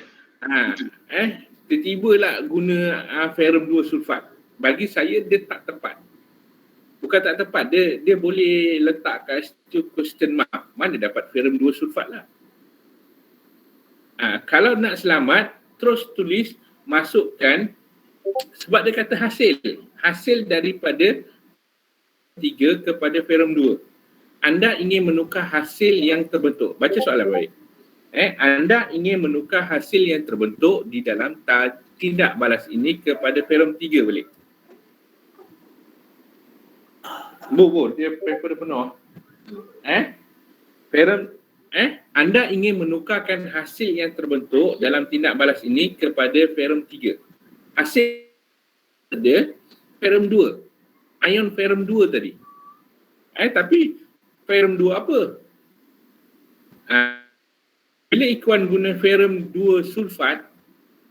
Speaker 1: Tiba-tiba lah guna ferrum 2 sulfat. Bagi saya dia tak tepat. Bukan tak tepat, dia boleh letak kat situ question mark. Mana dapat ferrum 2 sulfat lah. Kalau nak selamat, terus tulis, masukkan, sebab dia kata hasil daripada 3 kepada ferrum 2. Anda ingin menukar hasil yang terbentuk. Baca soalan baik. Anda ingin menukar hasil yang terbentuk di dalam tindak balas ini kepada ferrum 3 balik. Dia paper penuh. Anda ingin menukarkan hasil yang terbentuk dalam tindak balas ini kepada ferrum 3. Hasil dia ferrum 2. Ion ferrum 2 tadi. Tapi ferrum 2 apa? Bila Ikhwan guna ferrum 2 sulfat,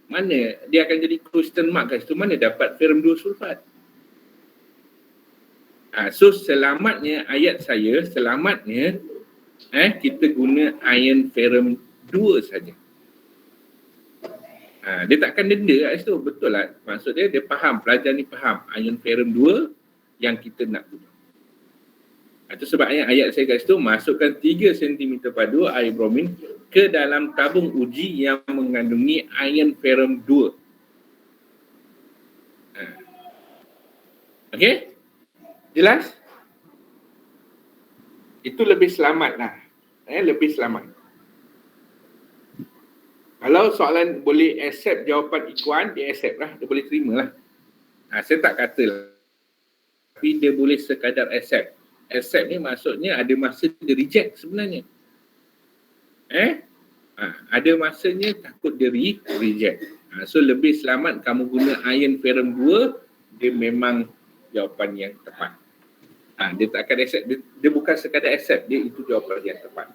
Speaker 1: mana dia akan jadi question mark kat situ, mana dapat ferrum 2 sulfat? So selamatnya ayat saya, kita guna ion ferrum 2 saja. Dia takkan denda kat situ, betul lah. Maksud dia faham, pelajar ni faham ion ferrum 2 yang kita nak guna. Itu sebabnya ayat saya kat situ, masukkan 3 cm padu air bromin ke dalam tabung uji yang mengandungi ion ferrum 2. Okey? Jelas? Itu lebih selamat lah. Lebih selamat. Kalau soalan boleh accept jawapan Ikhwan, dia accept lah. Dia boleh terima lah. Saya tak kata lah. Tapi dia boleh sekadar accept. Accept ni maksudnya ada masa dia reject sebenarnya. Ada masanya takut dia reject. So lebih selamat kamu guna ion ferrum 2, dia memang jawapan yang tepat. Dia tak akan accept. Dia bukan sekadar accept, dia itu jawapan yang tepat.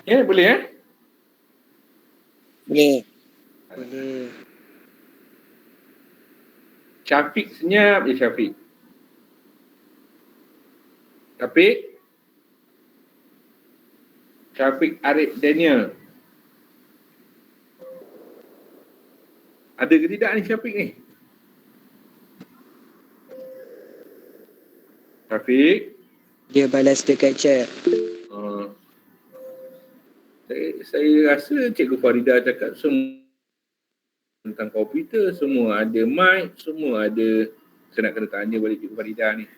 Speaker 1: Ya, boleh eh?
Speaker 5: Boleh.
Speaker 8: Boleh.
Speaker 1: Syafiq senyap je Syafiq. Syafiq Arif Daniel. Ada ke tidak ni Syafiq ni? Syafiq?
Speaker 8: Dia balas dekat chat.
Speaker 1: Saya rasa Cikgu Farida cakap semua tentang komputer, semua ada mic, semua ada. Saya nak kena tanya balik Cikgu Farida ni.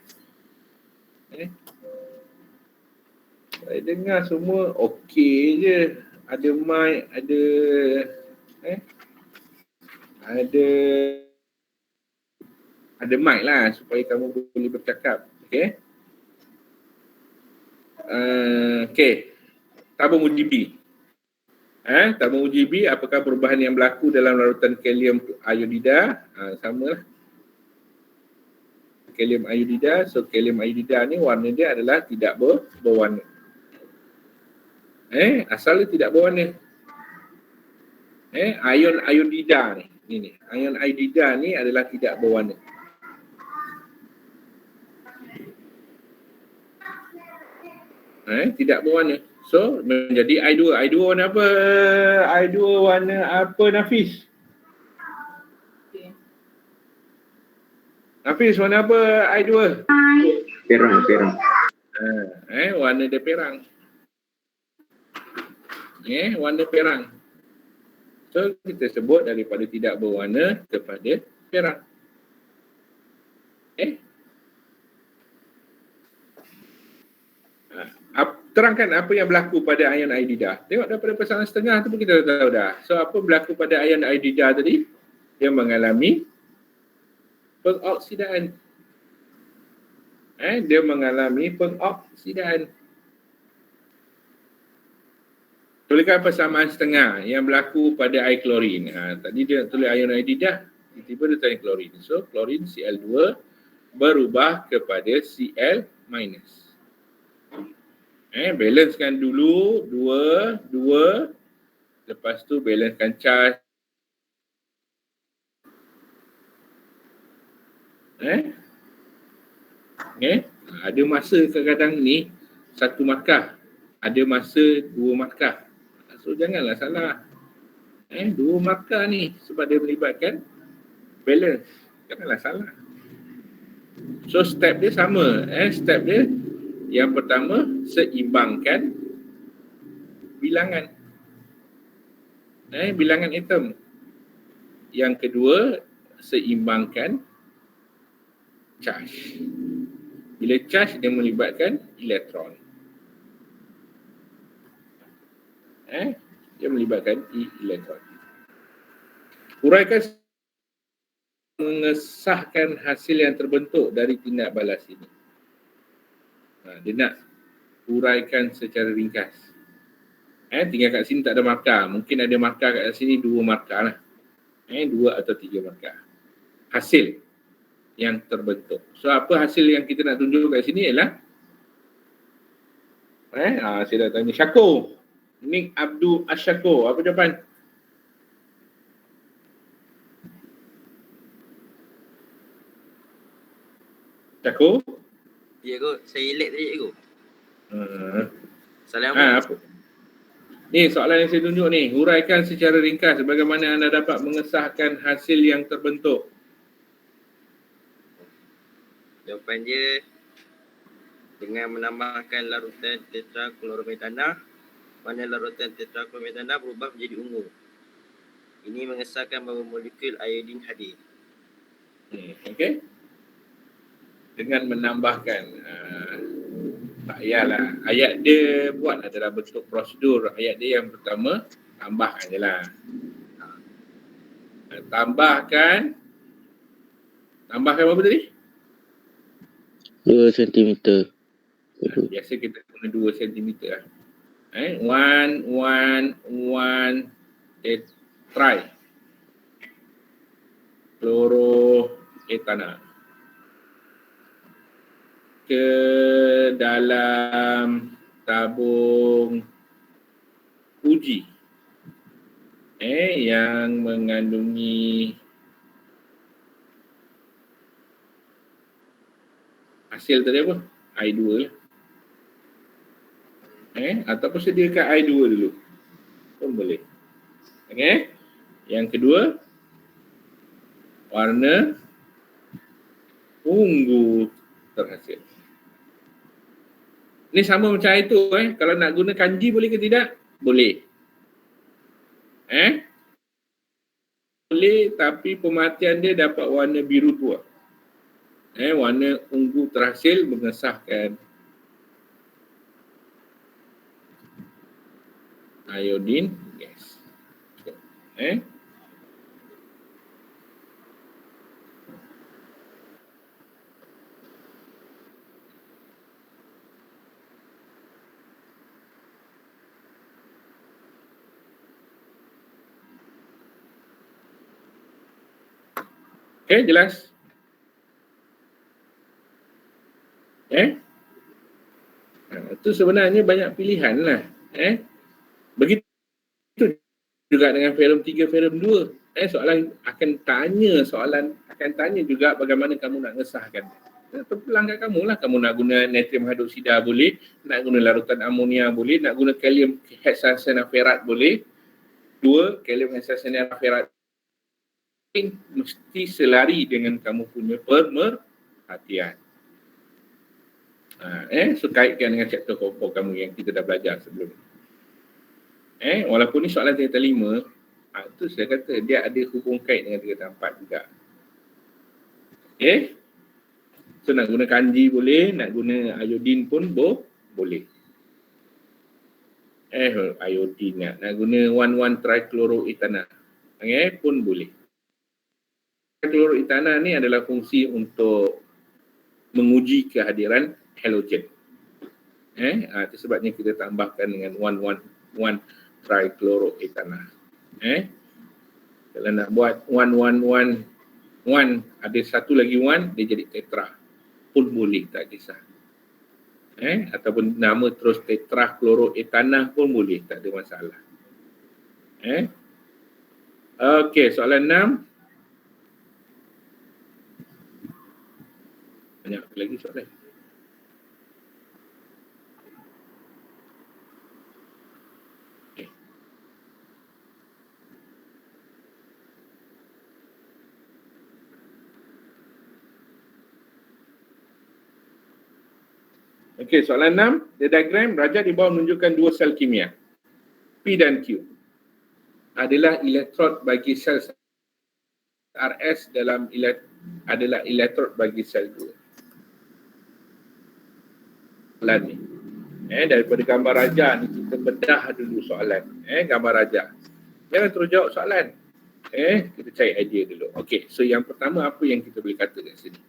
Speaker 1: Saya dengar semua okey je. Ada mic, ada ada mic lah supaya kamu boleh bercakap. Okey. Okey. Tabung UGB. Tabung UGB, apakah perubahan yang berlaku dalam larutan kalium iodida? Sama lah. Kalium iodida. So, kalium iodida ni warna dia adalah tidak berwarna. Asalnya tidak berwarna. Ion iodida ni. Ini. Ion iodida ni adalah tidak berwarna. Tidak berwarna. So, menjadi I2. I2 warna apa? I2 warna apa, Nafis? Nafis, warna apa I2?
Speaker 9: Perang.
Speaker 1: Warna dia perang. Warna perang. So, kita sebut daripada tidak berwarna kepada perang. Terangkan apa yang berlaku pada ion iodida. Tengok daripada persoalan setengah tu pun kita dah tahu dah. So, apa berlaku pada ion iodida tadi? Dia mengalami pengoksidaan. Dia mengalami pengoksidaan. Tuliskan persamaan setengah yang berlaku pada air klorin. Tadi dia tulis ion iodida, tiba-tiba dia tanya klorin. So, klorin Cl2 berubah kepada Cl-. Balancekan dulu 2, lepas tu balancekan charge. Ada masa kadang-kadang ni 1 markah, ada masa 2 markah. So janganlah salah. 2 markah ni sebab dia melibatkan balance. Janganlah salah. So step dia sama. Step dia yang pertama, seimbangkan bilangan. Bilangan atom. Yang kedua, seimbangkan charge. Bila charge, dia melibatkan elektron. Dia melibatkan elektron. Uraikan mengesahkan hasil yang terbentuk dari tindak balas ini. Dia nak uraikan secara ringkas. Tinggal kat sini tak ada markah. Mungkin ada markah kat sini 2 markah lah. 2 atau 3 markah. Hasil yang terbentuk. So, apa hasil yang kita nak tunjuk kat sini ialah saya dah tanya Syako. Nik Abdul Asyako. Apa jawapan? Syako?
Speaker 10: Ya, Cikgu. Saya lag tadi, Cikgu. Salah
Speaker 1: apa? Ni soalan yang saya tunjuk ni. Huraikan secara ringkas bagaimana anda dapat mengesahkan hasil yang terbentuk.
Speaker 10: Jawapan dia dengan menambahkan larutan tetraklorometana, mana larutan tetraklorometana berubah menjadi ungu. Ini mengesahkan bahawa molekul iodin hadir.
Speaker 1: Okey. Dengan menambahkan tak payahlah. Ayat dia buatlah dalam bentuk prosedur. Ayat dia yang pertama, tambahkan je lah. Tambahkan berapa tadi?
Speaker 4: 2 cm.
Speaker 1: Biasa kita guna 2 cm lah. 1 tetrai chloroethanol. ke dalam tabung uji yang mengandungi hasil tadi apa? I2 lah. Ataupun sediakan I2 dulu pun boleh. Okey. Yang kedua, warna ungu terhasil. Ini sama macam itu kalau nak guna kanji boleh ke tidak? Boleh. Boleh, tapi pemerhatian dia dapat warna biru tua. Warna ungu terhasil mengesahkan iodine gas. Okey, jelas? Itu sebenarnya banyak pilihan lah. Begitu juga dengan film 3, film 2. Soalan akan tanya juga bagaimana kamu nak ngesahkan. Terpulang kat kamu lah. Kamu nak guna natrium hidroksida boleh, nak guna larutan amonia boleh, nak guna kalium heksasenaferat boleh. 2, kalium heksasenaferat mesti selari dengan kamu punya pemerhatian. So kaitkan dengan chapter kompor kamu yang kita dah belajar sebelum ni. Walaupun ni soalan tingkatan 5, tu saya kata dia ada hubung kait dengan tingkatan 4 juga. So nak guna kanji boleh, nak guna iodine pun boleh. Iodine nak guna 1,1 trichloroethana pun boleh. Trichloroethana ni adalah fungsi untuk menguji kehadiran halogen. Itu sebabnya kita tambahkan dengan 1,1 trichloroethana. Kalau nak buat 1,1,1 ada satu lagi 1 dia jadi tetra pun boleh, tak kisah. Ataupun nama terus tetrachloroethana pun boleh, tak ada masalah. Okey, soalan 6. Banyak lagi soalan. Okey, soalan 6. The diagram raja di bawah menunjukkan dua sel kimia. P dan Q adalah elektrod bagi sel RS adalah elektrod bagi sel 2. Soalan ni. Daripada gambar raja ni kita bedah dulu soalan. Gambar raja. Jangan terus jawab soalan. Kita cari idea dulu. Okey, so yang pertama apa yang kita boleh kata kat sini?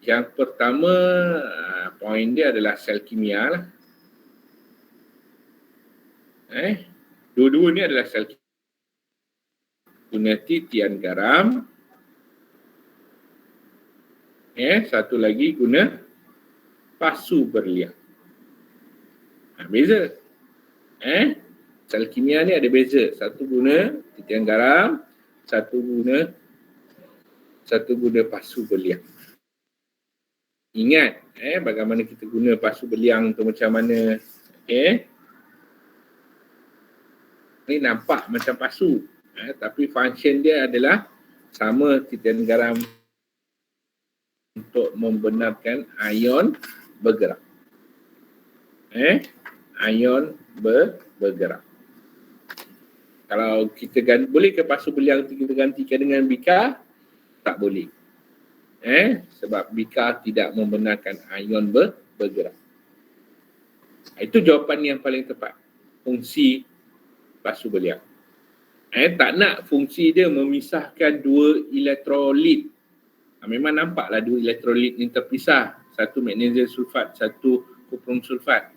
Speaker 1: Yang pertama, poin dia adalah sel kimia lah. Dua-dua ni adalah sel kimia. Guna titian garam. Satu lagi guna pasu berlian. Beza. Sel kimia ni ada beza. Satu guna titian garam, satu guna pasu berlian. Ingat bagaimana kita guna pasu berliang tu macam mana. Ni nampak macam pasu, tapi function dia adalah sama titian garam untuk membenarkan ion bergerak. Ion bergerak. Kalau kita boleh ke pasu berliang kita gantikan dengan bika? Tak boleh. Sebab bika tidak membenarkan ion bergerak. Itu jawapan yang paling tepat. Fungsi pasu berliang. Tak nak fungsi dia memisahkan dua elektrolit. Memang nampaklah dua elektrolit ni terpisah. Satu magnesium sulfat, satu kuprum sulfat.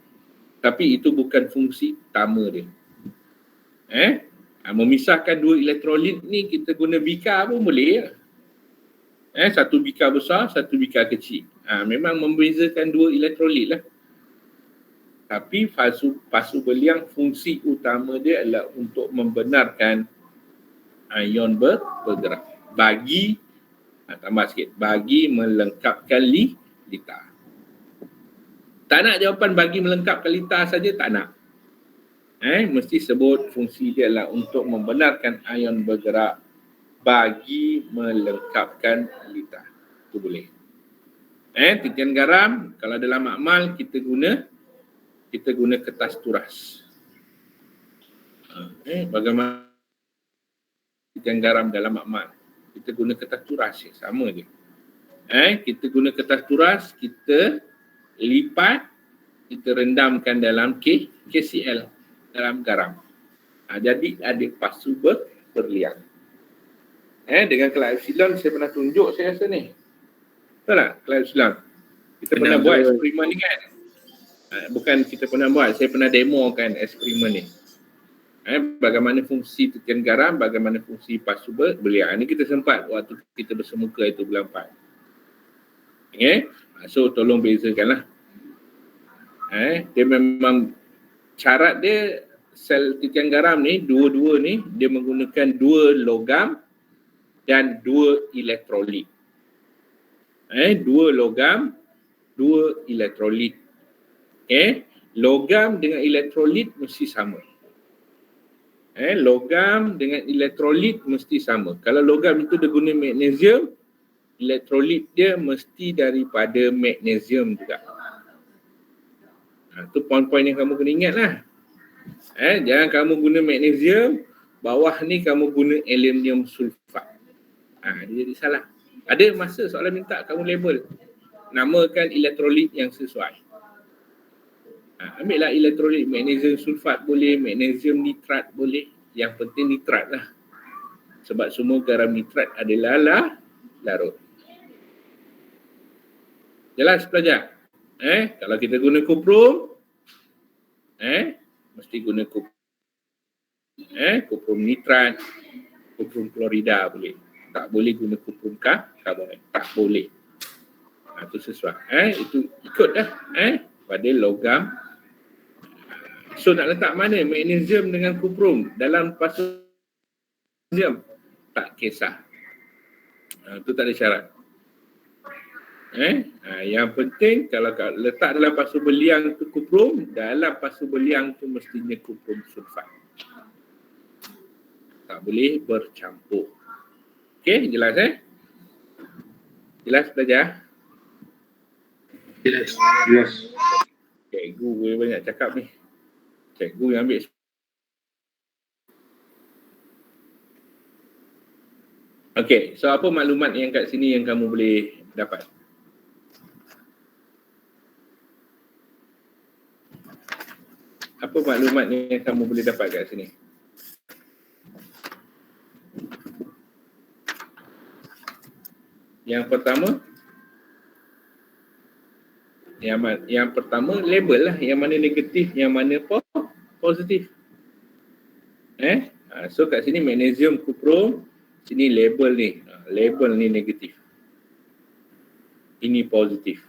Speaker 1: Tapi itu bukan fungsi utama dia. Memisahkan dua elektrolit ni kita guna bika pun boleh. Satu bikar besar, satu bikar kecil. Memang membezakan dua elektrolit lah. Tapi pasu beliang fungsi utama dia adalah untuk membenarkan ion bergerak. Tambah sikit, bagi melengkapkan litar. Tak nak jawapan bagi melengkapkan litar saja, tak nak. Mesti sebut fungsi dia adalah untuk membenarkan ion bergerak bagi melengkapkan litar. Itu boleh. Titian garam, kalau dalam makmal kita guna kertas turas. Bagaimana titian garam dalam makmal? Kita guna kertas turas je, sama je. Kita guna kertas turas, kita lipat, kita rendamkan dalam KCl, dalam garam. Jadi ada pasu berliang. Dengan kelab epsilon saya pernah tunjuk saya rasa ni. Betul tak kelab epsilon? Kita pernah buat eksperimen ni kan? Bukan kita pernah buat, saya pernah demokan eksperimen ni. Bagaimana fungsi titian garam, bagaimana fungsi pasu berliang. Ini kita sempat waktu kita bersemuka itu bulan 4. So tolong bezakanlah. Dia memang syarat dia sel titian garam ni, dua-dua ni dia menggunakan 2 logam dan 2 elektrolit. 2 logam, 2 elektrolit. Logam dengan elektrolit mesti sama. Logam dengan elektrolit mesti sama. Kalau logam itu dia guna magnesium, elektrolit dia mesti daripada magnesium juga. Itu poin-poin yang kamu kena ingat lah. Jangan kamu guna magnesium, bawah ni kamu guna aluminium sulfat. Dia jadi salah. Ada masa soalan minta kamu label, namakan elektrolit yang sesuai. Ambillah elektrolit magnesium sulfat boleh, magnesium nitrat boleh. Yang penting nitrat lah. Sebab semua garam nitrat adalah larut. Jelas pelajar? Kalau kita guna kuprum, mesti guna kuprum. Kuprum nitrat, kuprum klorida boleh. Tak boleh guna kuprum karbonat. Tak boleh. Itu sesuai. Itu ikut dah. Pada logam. So nak letak mana magnesium dengan kuprum dalam pasu magnesium? Tak kisah. Itu tak ada syarat. Yang penting kalau letak dalam pasu beliang tu kuprum, dalam pasu beliang tu mestinya kuprum sulfat. Tak boleh bercampur. Okey, jelas Jelas pelajar?
Speaker 7: Jelas.
Speaker 1: Cikgu boleh banyak cakap ni. Cikgu yang ambil. Okey, so apa maklumat yang kat sini yang kamu boleh dapat? Apa maklumat yang kamu boleh dapat kat sini? Yang pertama label lah yang mana negatif, yang mana positif. So kat sini magnesium kuprum, sini label ni. Label ni negatif. Ini positif.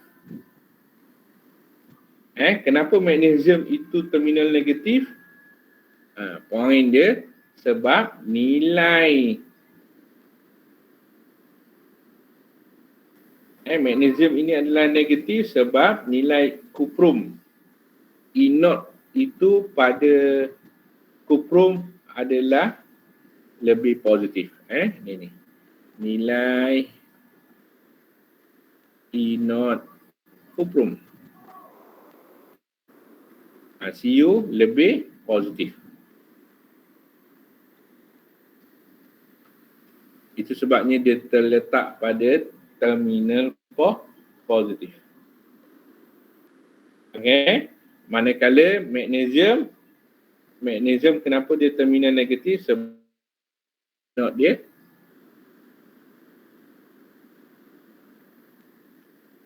Speaker 1: Kenapa magnesium itu terminal negatif? Poin dia sebab nilai magnesium ini adalah negatif sebab nilai kuprum E0 itu pada kuprum adalah lebih positif. Ni. Nilai E0 kuprum. Cu lebih positif. Itu sebabnya dia terletak pada terminal positif. Okey. Manakala magnesium kenapa dia terminal negatif? Sebab dia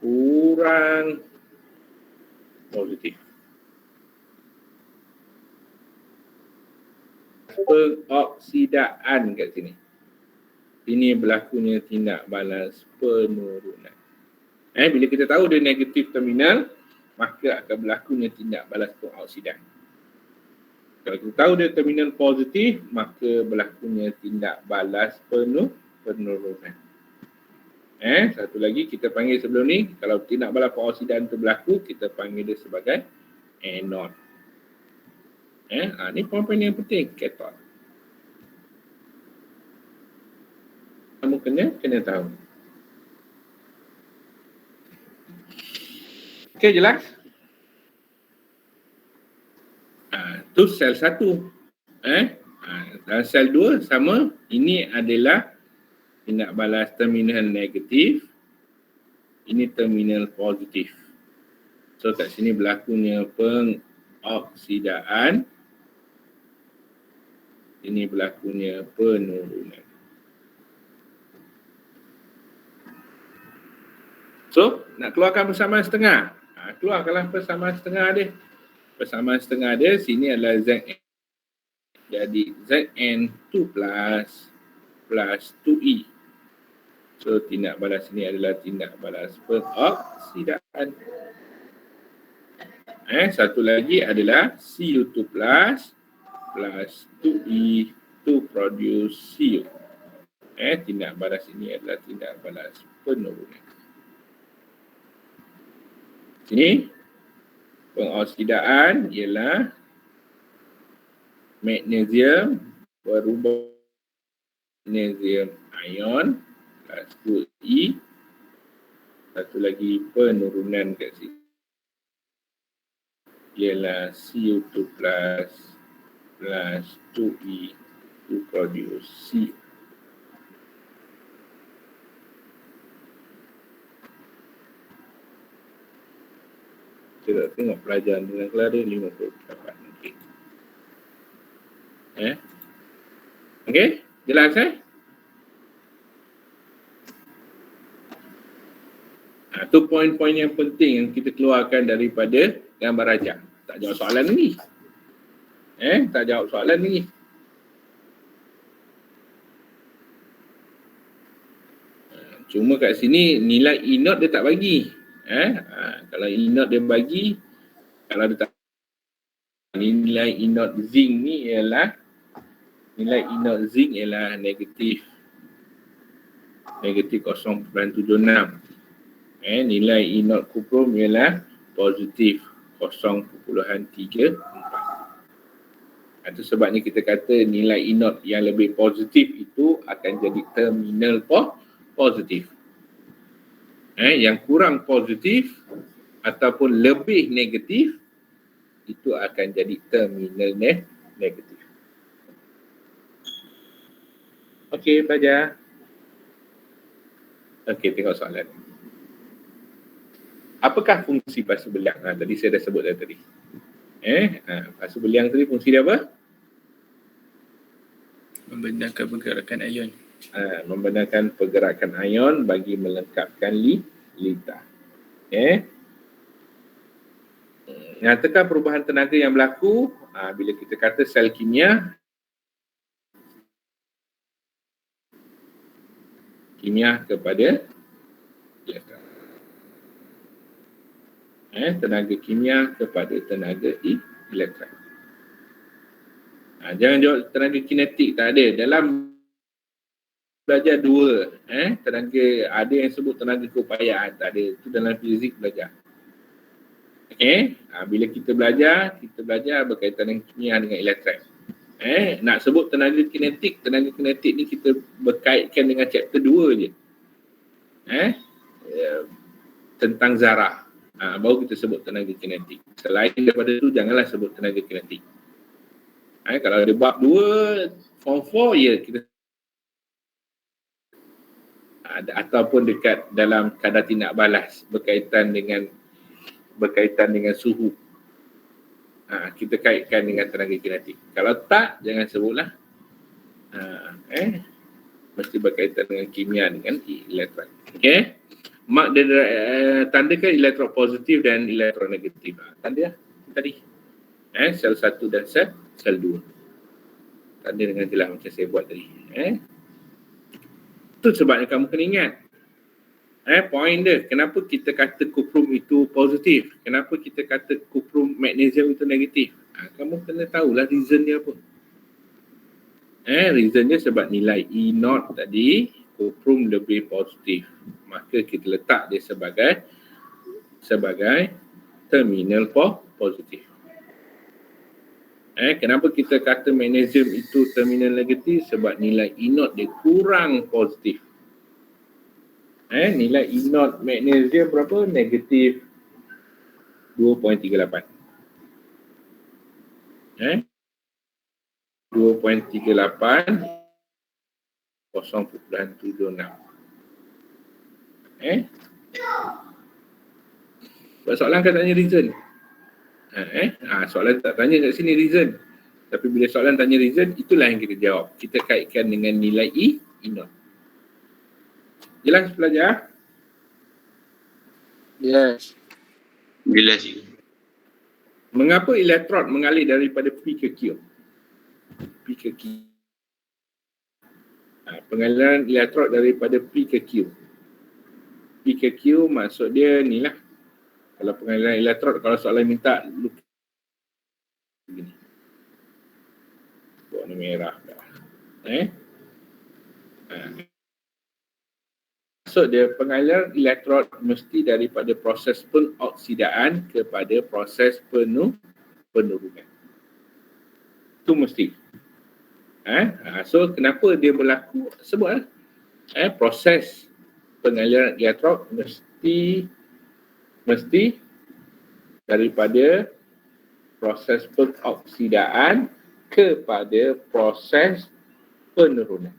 Speaker 1: kurang positif. Pengoksidaan kat sini. Ini berlakunya tindak balas penurunan. Bila kita tahu dia negatif terminal, maka akan berlakunya tindak balas pengoksidan. Kalau kita tahu dia terminal positif, maka berlakunya tindak balas penurunan. Satu lagi kita panggil sebelum ni, kalau tindak balas pengoksidan itu berlaku, kita panggil dia sebagai anode. Ni poin-poin yang penting, kathode. Kamu kena tahu. Okey, jelas? Tu sel 1. Dan sel 2 sama. Ini adalah tindak balas terminal negatif. Ini terminal positif. So kat sini berlakunya pengoksidaan. Ini berlakunya penurunan. So, nak keluarkan persamaan setengah. Keluarkanlah persamaan setengah dia. Persamaan setengah dia sini adalah Zn. Jadi Zn2 plus 2E. So, tindak balas ini adalah tindak balas pengoksidaan. Satu lagi adalah Cu2 plus 2E to produce Cu. Tindak balas ini adalah tindak balas penurunan. Sini pengoksidaan ialah magnesium berubah magnesium ion plus 2E. Satu lagi penurunan kat sini ialah Cu2 plus 2E to produce Cu. Kita tengok pelajaran dengan Clara 58. Okey. Okey, jelas tu poin-poin yang penting yang kita keluarkan daripada gambar rajah. Tak jawab soalan ni. Tak jawab soalan ni. Cuma kat sini nilai E0 dia tak bagi. Kalau E0 dia bagi, kalau dia tak, nilai E0 zinc ni ialah negatif 0.76. Nilai E0 kuprum ialah positif 0.34. Itu sebabnya kita kata nilai E0 yang lebih positif itu akan jadi terminal positif. Yang kurang positif ataupun lebih negatif itu akan jadi terminal negatif. Okey, belajar. Okey, tengok soalan. Apakah fungsi pasu beliang? Tadi saya dah sebut tadi. Pasu beliang tadi fungsi dia apa?
Speaker 2: Membenarkan pergerakan ion.
Speaker 1: Membenarkan pergerakan ion bagi melengkapkan litar. Nyatakan perubahan tenaga yang berlaku bila kita kata sel kimia kepada elektron. Tenaga kimia kepada tenaga elektron. Jangan jawab tenaga kinetik, tak ada. Dalam belajar dua, tenaga, ada yang sebut tenaga keupayaan, tak ada. Itu dalam fizik belajar. Bila kita belajar berkaitan dengan kimia dengan elektron. Nak sebut tenaga kinetik ni kita berkaitkan dengan chapter 2 je. Tentang zarah. Baru kita sebut tenaga kinetik. Selain daripada tu, janganlah sebut tenaga kinetik. Kalau ada bab 2, form 4, ya kita ataupun dekat dalam kadar tindak balas berkaitan dengan suhu. Kita kaitkan dengan tenaga kinetik. Kalau tak, jangan sebutlah. Mesti berkaitan dengan kimia dengan elektron. Okey. Mak dia tandakan elektron positif dan elektron negatif. Tanda tadi. Sel 1 dan sel 2. Tanda dengan jelas macam saya buat tadi. Itu sebabnya kamu kena ingat. Point dia, kenapa kita kata kuprum itu positif? Kenapa kita kata kuprum magnesium itu negatif? Kamu kena tahulah reason dia apa. Reason dia sebab nilai E0 tadi, kuprum lebih positif. Maka kita letak dia sebagai terminal positif. Kenapa kita kata magnesium itu terminal negatif? Sebab nilai E0 dia kurang positif. Nilai E0 magnesium berapa? Negatif 2.38. 2.38 0.76. Soalan kan tanya reason. Soalan tak tanya kat sini reason. Tapi bila soalan tanya reason, itulah yang kita jawab. Kita kaitkan dengan nilai E0. Jelas pelajar?
Speaker 5: Yes.
Speaker 9: Jelas je.
Speaker 1: Mengapa elektron mengalir daripada P ke Q? P ke Q. Pengaliran elektron daripada P ke Q. P ke Q maksud dia ni lah. Kalau pengaliran elektron, kalau soalan minta lukis begini. Warna merah. Maksud dia pengaliran elektron mesti daripada proses pengoksidaan kepada proses penurunan. Itu mesti. So kenapa dia berlaku? Sebab proses pengaliran elektron mesti daripada proses pengoksidaan kepada proses penurunan.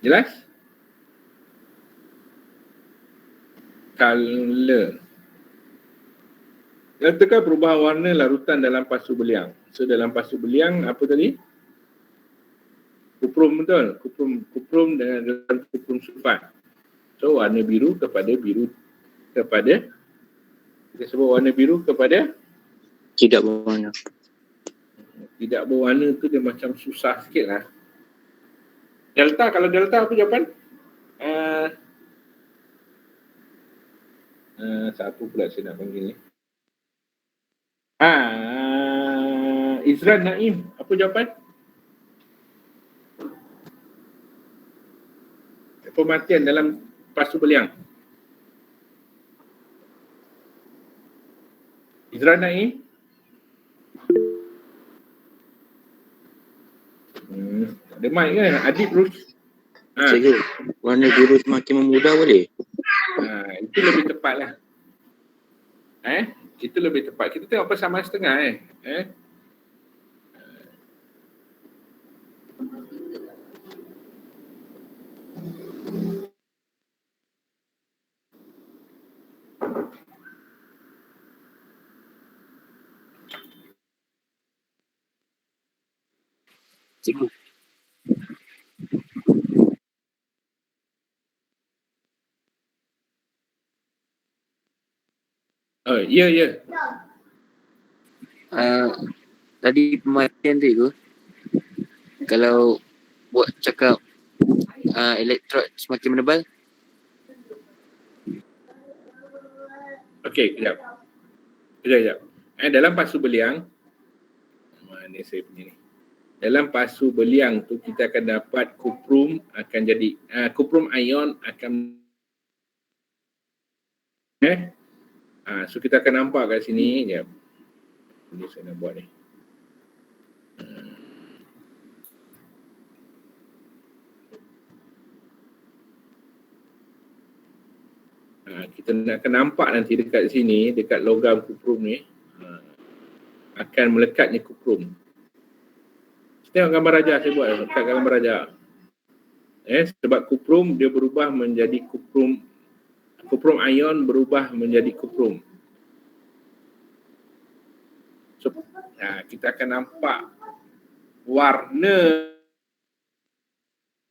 Speaker 1: Jelas? Color. Nyatakan perubahan warna larutan dalam pasu beliang. So dalam pasu beliang apa tadi? Kuprum, betul? Kuprum dengan kuprum sulfat. So warna biru kepada kita sebut warna biru kepada
Speaker 4: Tidak berwarna.
Speaker 1: tidak berwarna tu dia macam susah sikit lah. Delta, kalau delta apa jawapan? Siapa pula saya nak panggil ni? Izran Naim, apa jawapan? Pematian dalam pasu beliang. Izran Naim? Tak ada mic kan? Adib terus.
Speaker 4: Cikgu, warna biru semakin memudar boleh?
Speaker 1: Itu lebih tepat lah. Itu lebih tepat. Kita tengok persamaan setengah
Speaker 5: Cikgu.
Speaker 1: Ya.
Speaker 5: Tadi pematian tu cikgu, kalau buat cakap elektrod semakin menebal.
Speaker 1: Okey, kejap. Dalam pasu beliang, mana saya punya ni? Dalam pasu beliang tu kita akan dapat kuprum akan jadi kuprum ion akan so kita akan nampak kat sini. Sekejap. Ini saya nak buat ni. Kita akan nampak nanti dekat sini, dekat logam kuprum ni, akan melekatnya kuprum. Tengok gambar raja saya buat dekat gambar raja. Sebab kuprum dia berubah menjadi kuprum ion berubah menjadi kuprum. So, kita akan nampak warna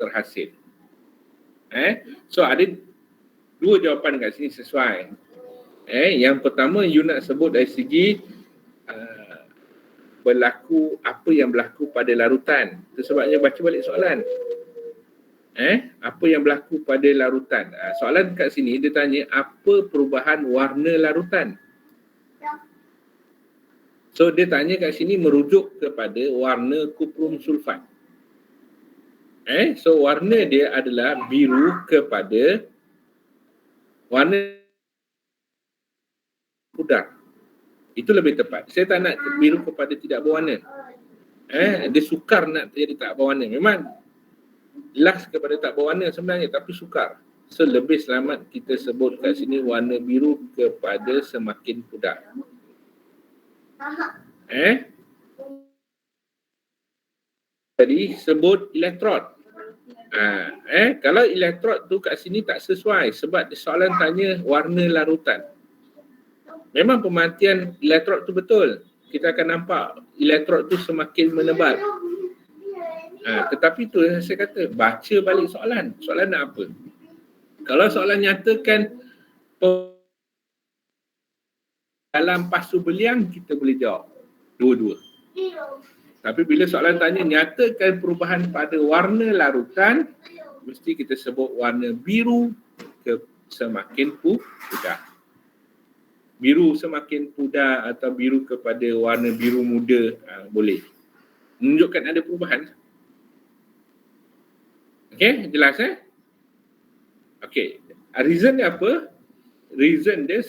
Speaker 1: terhasil. So ada dua jawapan kat sini sesuai. Yang pertama you nak sebut dari segi apa yang berlaku pada larutan. Itu sebabnya baca balik soalan. Apa yang berlaku pada larutan. Soalan kat sini dia tanya apa perubahan warna larutan. So dia tanya kat sini merujuk kepada warna kuprum sulfat. So warna dia adalah biru kepada warna pudar. Itu lebih tepat. Saya tak nak biru kepada tidak berwarna. Dia sukar nak jadi tak berwarna. Memang last kepada tak berwarna sebenarnya, tapi sukar. So lebih selamat kita sebut kat sini warna biru kepada semakin pudar. Jadi sebut elektrod. Kalau elektrod tu kat sini tak sesuai sebab soalan tanya warna larutan. Memang pemerhatian elektrod tu betul. Kita akan nampak elektrod tu semakin menebal. Tetapi tu saya kata, baca balik soalan. Soalan nak apa? Kalau soalan nyatakan dalam pasu beliang, kita boleh jawab dua-dua. Tapi bila soalan tanya nyatakan perubahan pada warna larutan, mesti kita sebut warna biru ke semakin pudar. Biru semakin pudar atau biru kepada warna biru muda, boleh. Menunjukkan ada perubahan. Okey, jelas Okey, reason dia apa? Reason dia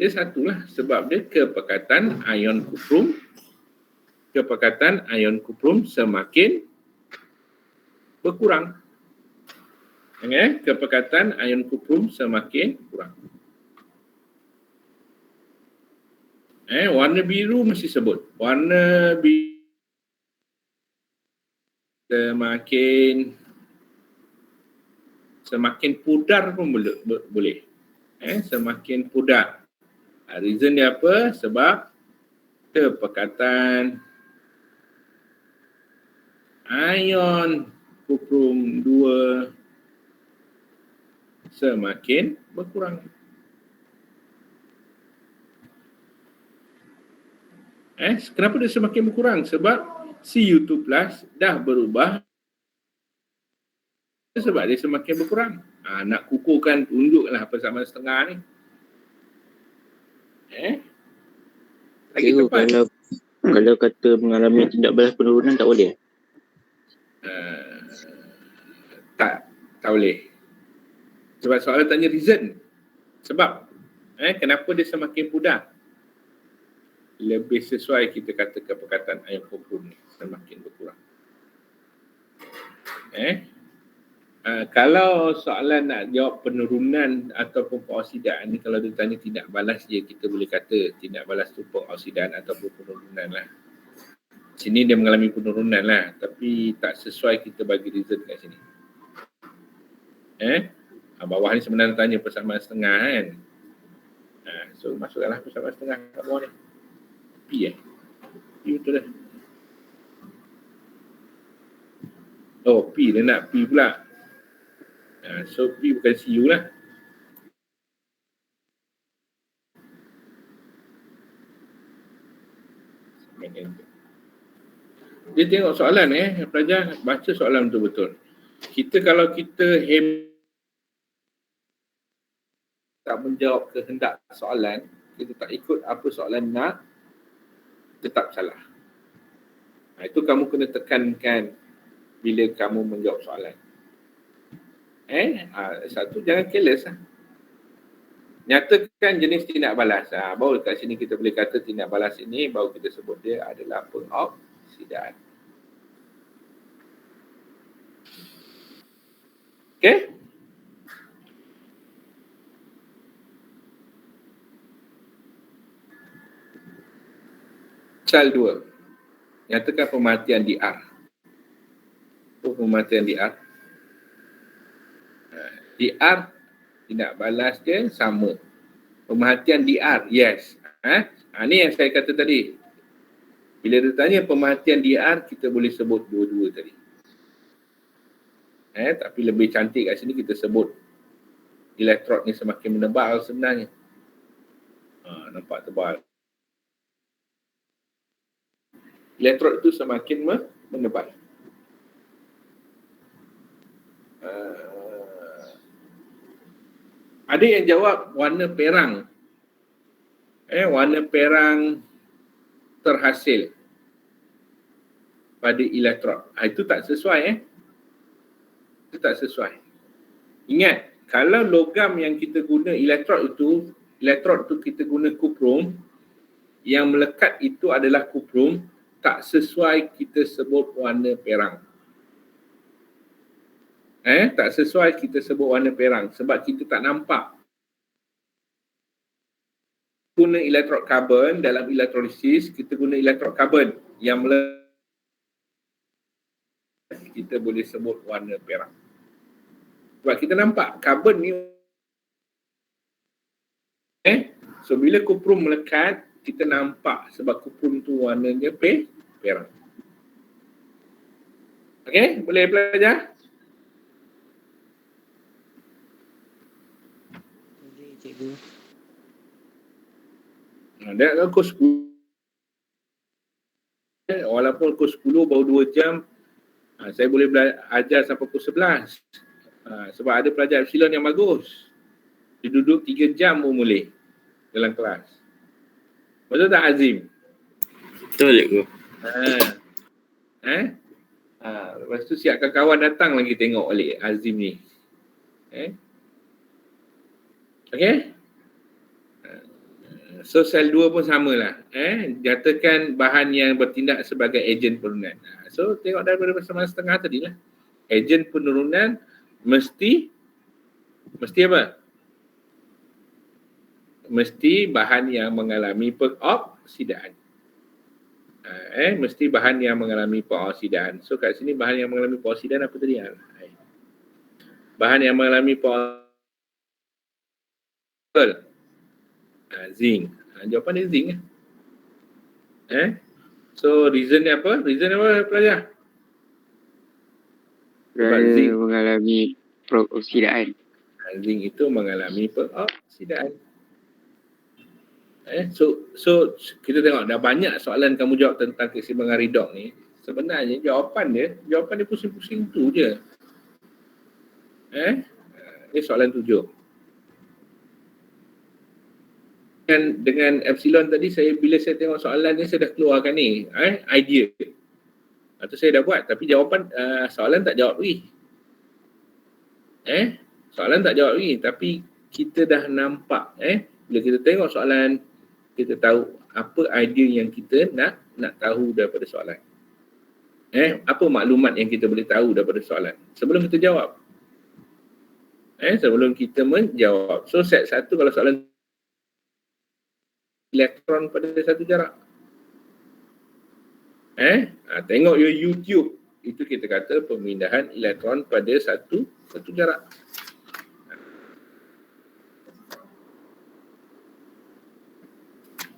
Speaker 1: satulah, sebab dia kepekatan ion kuprum semakin berkurang. Kepekatan ion kuprum semakin kurang. Warna biru mesti sebut. Warna biru semakin pudar pun boleh. Semakin pudar. Reason dia apa? Sebab kepekatan ion kuprum 2 semakin berkurang. Kenapa dia semakin berkurang? Sebab Cu2+ dah berubah. Sebab dia semakin berkurang. Nak kukuhkan, tunjuklah persamaan setengah ni. Lagi
Speaker 4: Cikgu,
Speaker 1: tepat.
Speaker 4: kalau kata mengalami tindak balas penurunan tak boleh?
Speaker 1: Tak boleh. Sebab soalan tanya reason. Sebab kenapa dia semakin pudar? Lebih sesuai kita kata kepekatan ion kuprum ni semakin berkurang. Kalau soalan nak jawab penurunan ataupun pengoksidaan ni, kalau dia tanya tindak balas je, kita boleh kata tindak balas tu pengoksidaan ataupun penurunan lah. Sini dia mengalami penurunan lah, tapi tak sesuai kita bagi reason kat sini. Bawah ni sebenarnya tanya persamaan setengah kan. So masukkanlah persamaan setengah kat bawah ni. P betul dah. Oh, P dia nak P pula. So P bukan CU lah. Dia tengok soalan pelajar baca soalan betul-betul. Kalau kita tak menjawab kehendak soalan, kita tak ikut apa soalan nak, tetap salah. Itu kamu kena tekankan bila kamu menjawab soalan. Satu, jangan careless lah. Nyatakan jenis tindak balas. Baru kat sini kita boleh kata tindak balas ini baru kita sebut dia adalah pengoksidaan. Okey? Soal 2. Nyatakan pemerhatian DR. Pemerhatian DR. DR tindak balas dia sama. Pemerhatian DR, yes. Ni yang saya kata tadi. Bila dia tanya pemerhatian DR, kita boleh sebut dua-dua tadi. Tapi lebih cantik kat sini kita sebut elektrod ni semakin menebal sebenarnya. nampak tebal. Elektrod itu semakin menebal. Ada yang jawab warna perang. Warna perang terhasil pada elektrod. Itu tak sesuai. Itu tak sesuai. Ingat, kalau logam yang kita guna elektrod itu kita guna kuprum, yang melekat itu adalah kuprum, tak sesuai kita sebut warna perang. Tak sesuai kita sebut warna perang sebab kita tak nampak. Guna elektrod karbon dalam elektrolisis, kita guna elektrod karbon yang kita boleh sebut warna perang. Sebab kita nampak karbon ni so bila kuprum melekat, kita nampak sebab kuprum tu warnanya perang. Okey, boleh belajar?
Speaker 8: Boleh cikgu.
Speaker 1: Dan kos 10, walaupun kos 10 baru 2 jam, saya boleh ajar sampai kos 11. Sebab ada pelajar epsilon yang bagus. Dia duduk 3 jam pun boleh dalam kelas. Betul tak Azim?
Speaker 4: Betul cikgu.
Speaker 1: Lepas tu siapkan kawan datang lagi tengok balik Azim ni. Okay? So sel 2 pun samalah. Nyatakan bahan yang bertindak sebagai ejen penurunan. So tengok daripada persamaan setengah tadi lah. Ejen penurunan mesti apa? Mesti bahan yang mengalami peroksidaan. Mesti bahan yang mengalami peroksidaan. So kat sini bahan yang mengalami peroksidaan apa tadi? Bahan yang mengalami peroksidaan. Zinc. Jawapan dia zinc. So reason dia apa? Reason apa pelajar?
Speaker 5: Kerana mengalami peroksidaan.
Speaker 1: Zinc itu mengalami peroksidaan. So kita tengok dah banyak soalan kamu jawab tentang keseimbangan redox ni. Sebenarnya jawapan dia pusing-pusing tu je. Ini soalan 7. Dengan epsilon tadi bila saya tengok soalan ni saya dah keluarkan ni idea. Atau saya dah buat tapi jawapan soalan tak jawab lagi. Soalan tak jawab lagi tapi kita dah nampak bila kita tengok soalan kita tahu apa idea yang kita nak tahu daripada soalan. Apa maklumat yang kita boleh tahu daripada soalan sebelum kita jawab. Sebelum kita menjawab. So set 1 kalau soalan elektron pada satu jarak. Tengok YouTube itu kita kata pemindahan elektron pada satu jarak.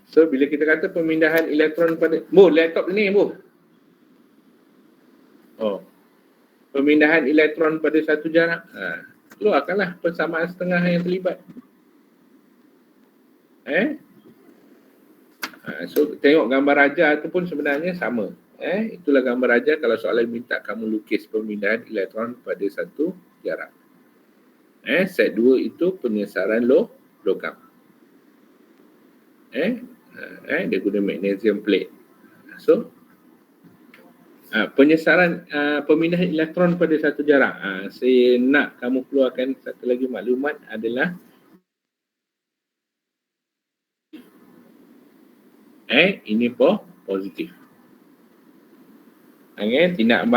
Speaker 1: So bila kita kata pemindahan elektron pada laptop ni pemindahan elektron pada satu jarak, keluarkanlah persamaan setengah yang terlibat. So tengok gambar raja tu pun sebenarnya sama. Itulah gambar raja kalau soalan minta kamu lukis pemindahan elektron pada satu jarak. Set 2 itu penyesaran logam. Dia guna magnesium plate. So penyesaran pemindahan elektron pada satu jarak. Saya nak kamu keluarkan satu lagi maklumat adalah ini positif. Tindak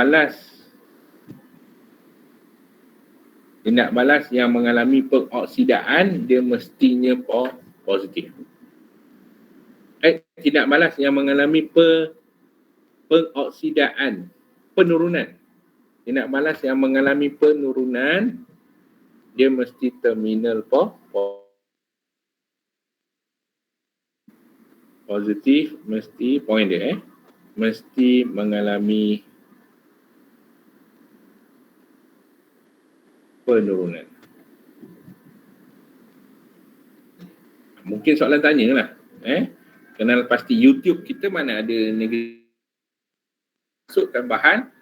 Speaker 1: balas yang mengalami peroksidaan dia mestinya positif. Tindak balas yang mengalami peroksidaan, penurunan. Tindak balas yang mengalami penurunan dia mesti terminal positif, mesti point dia mesti mengalami penurunan. Mungkin soalan tanya lah. Kenal pasti YouTube kita mana ada negatif. Masukkan bahan,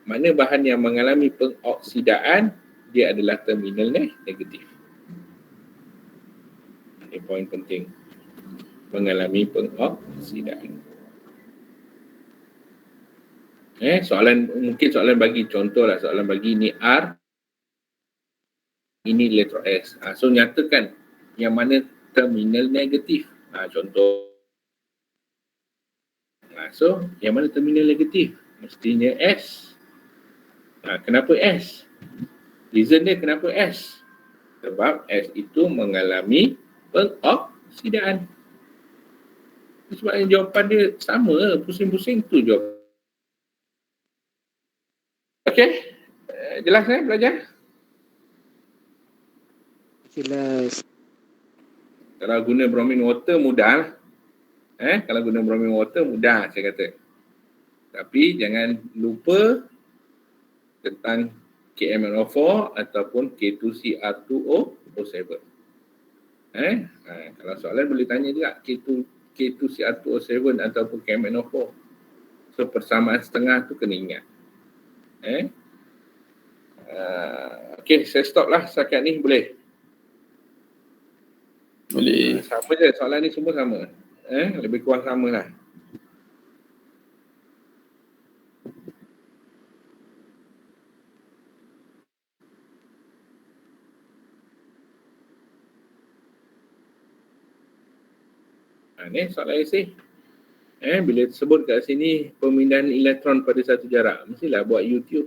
Speaker 1: mana bahan yang mengalami pengoksidaan, dia adalah terminal negatif. Ini poin penting. Mengalami pengoksidaan. Mungkin soalan bagi contoh lah, soalan bagi ni R, ini elektron S. So nyatakan yang mana terminal negatif. Contoh. So yang mana terminal negatif? Mestinya S. Kenapa S? Reason dia kenapa S? Sebab S itu mengalami pengoksidaan. Sebab yang jawapan dia sama, pusing-pusing tu jawapan. Okey, jelas belajar?
Speaker 8: Jelas.
Speaker 1: Kalau guna bromine water mudah lah. Kalau guna bromine water mudah saya kata. Tapi jangan lupa tentang KMnO4 ataupun K2Cr2O7. Kalau soalan boleh tanya juga K2Cr2O7 ataupun KMnO4. So persamaan setengah tu kena ingat. Okey, saya stop lah setakat ni, boleh?
Speaker 2: Boleh.
Speaker 1: Sama je, soalan ni semua sama. Lebih kurang sama lah. Ni soalan esei. Bila sebut kat sini pemindahan elektron pada satu jarak, mestilah buat YouTube.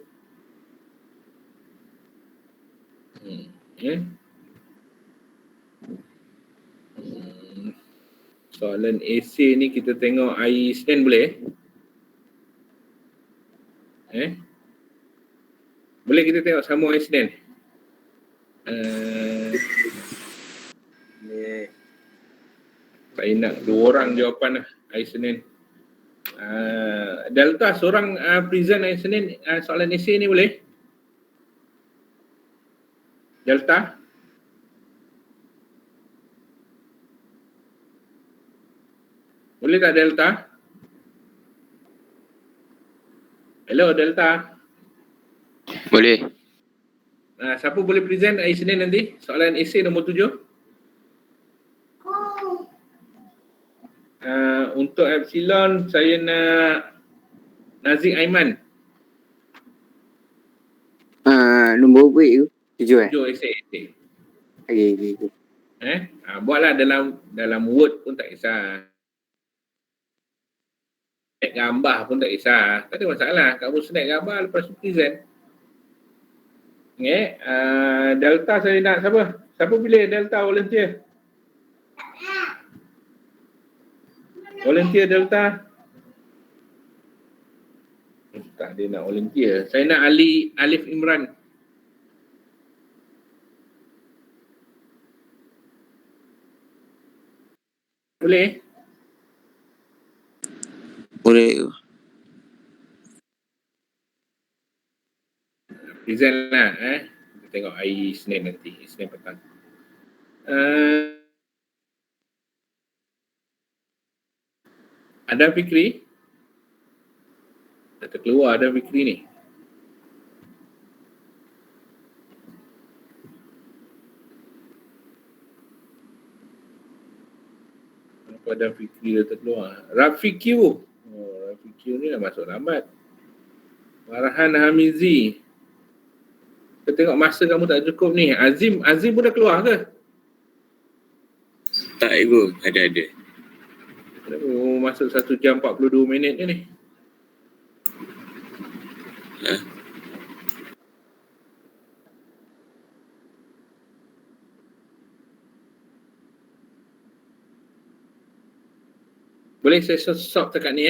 Speaker 1: Soalan esei ni kita tengok hari Isnin boleh? Boleh kita tengok sama hari Isnin? Saya nak 2 orang jawapan lah hari Senin. Delta seorang present hari Senin soalan esei ni boleh? Delta? Boleh tak Delta? Hello Delta?
Speaker 2: Boleh.
Speaker 1: Siapa boleh present hari Senin nanti? Soalan esei nombor 7. Untuk Epsilon, saya nak Nazik Aiman.
Speaker 5: Nombor berapa tu? 7
Speaker 1: 7 esei.
Speaker 5: Okay.
Speaker 1: Buatlah dalam Word pun tak kisah. Snap gambar pun tak kisah. Tak ada masalah. Kamu snap gambar lepas tu present. Delta saya nak siapa? Siapa pilih Delta volunteer? Volunteer Delta. Tak ada nak volunteer. Saya nak Alif Imran. Boleh?
Speaker 2: Boleh.
Speaker 1: Present lah. Kita tengok hari Isnin nanti. Isnin petang. Adam Fikri. Dah terkeluar Adam Fikri ni. Kenapa Adam Fikri dah terkeluar? Rafiq Q. Rafiq Q ni dah masuk lambat. Farhan Hamizi. Kita tengok masa kamu tak cukup ni. Azim pun dah keluar ke?
Speaker 4: Tak Ibu, ada.
Speaker 1: Masuk 1 jam 42 minit ni. Boleh saya stop dekat ni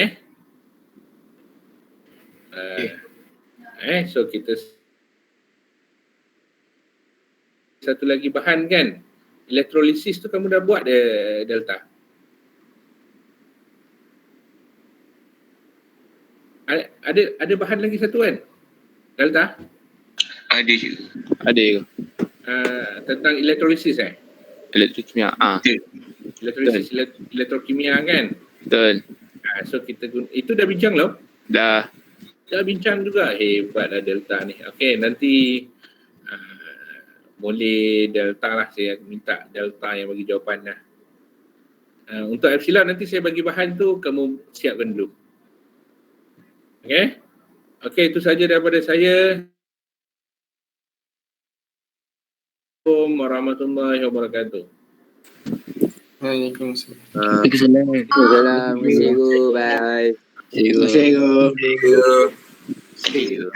Speaker 1: so kita satu lagi bahan kan, elektrolisis tu kamu dah buat Delta? Ada bahan lagi satu kan Delta?
Speaker 9: Ada je.
Speaker 2: Ada ke?
Speaker 1: Tentang elektrolisis
Speaker 2: Elektrik kimia.
Speaker 1: Elektrolisis elektrokimia kan.
Speaker 2: Betul.
Speaker 1: So kita guna, itu dah bincang loh.
Speaker 2: Dah.
Speaker 1: Dah bincang juga. Hebatlah Delta ni. Okey, nanti boleh Delta lah, saya minta Delta yang bagi jawapan lah. Untuk Epsilon nanti saya bagi bahan tu, kamu siapkan dulu. Okey? Okey, itu saja daripada saya. Assalamualaikum warahmatullahi wabarakatuh.
Speaker 7: Waalaikumsalam.
Speaker 5: Assalamualaikum. Bye.
Speaker 3: Terima kasih.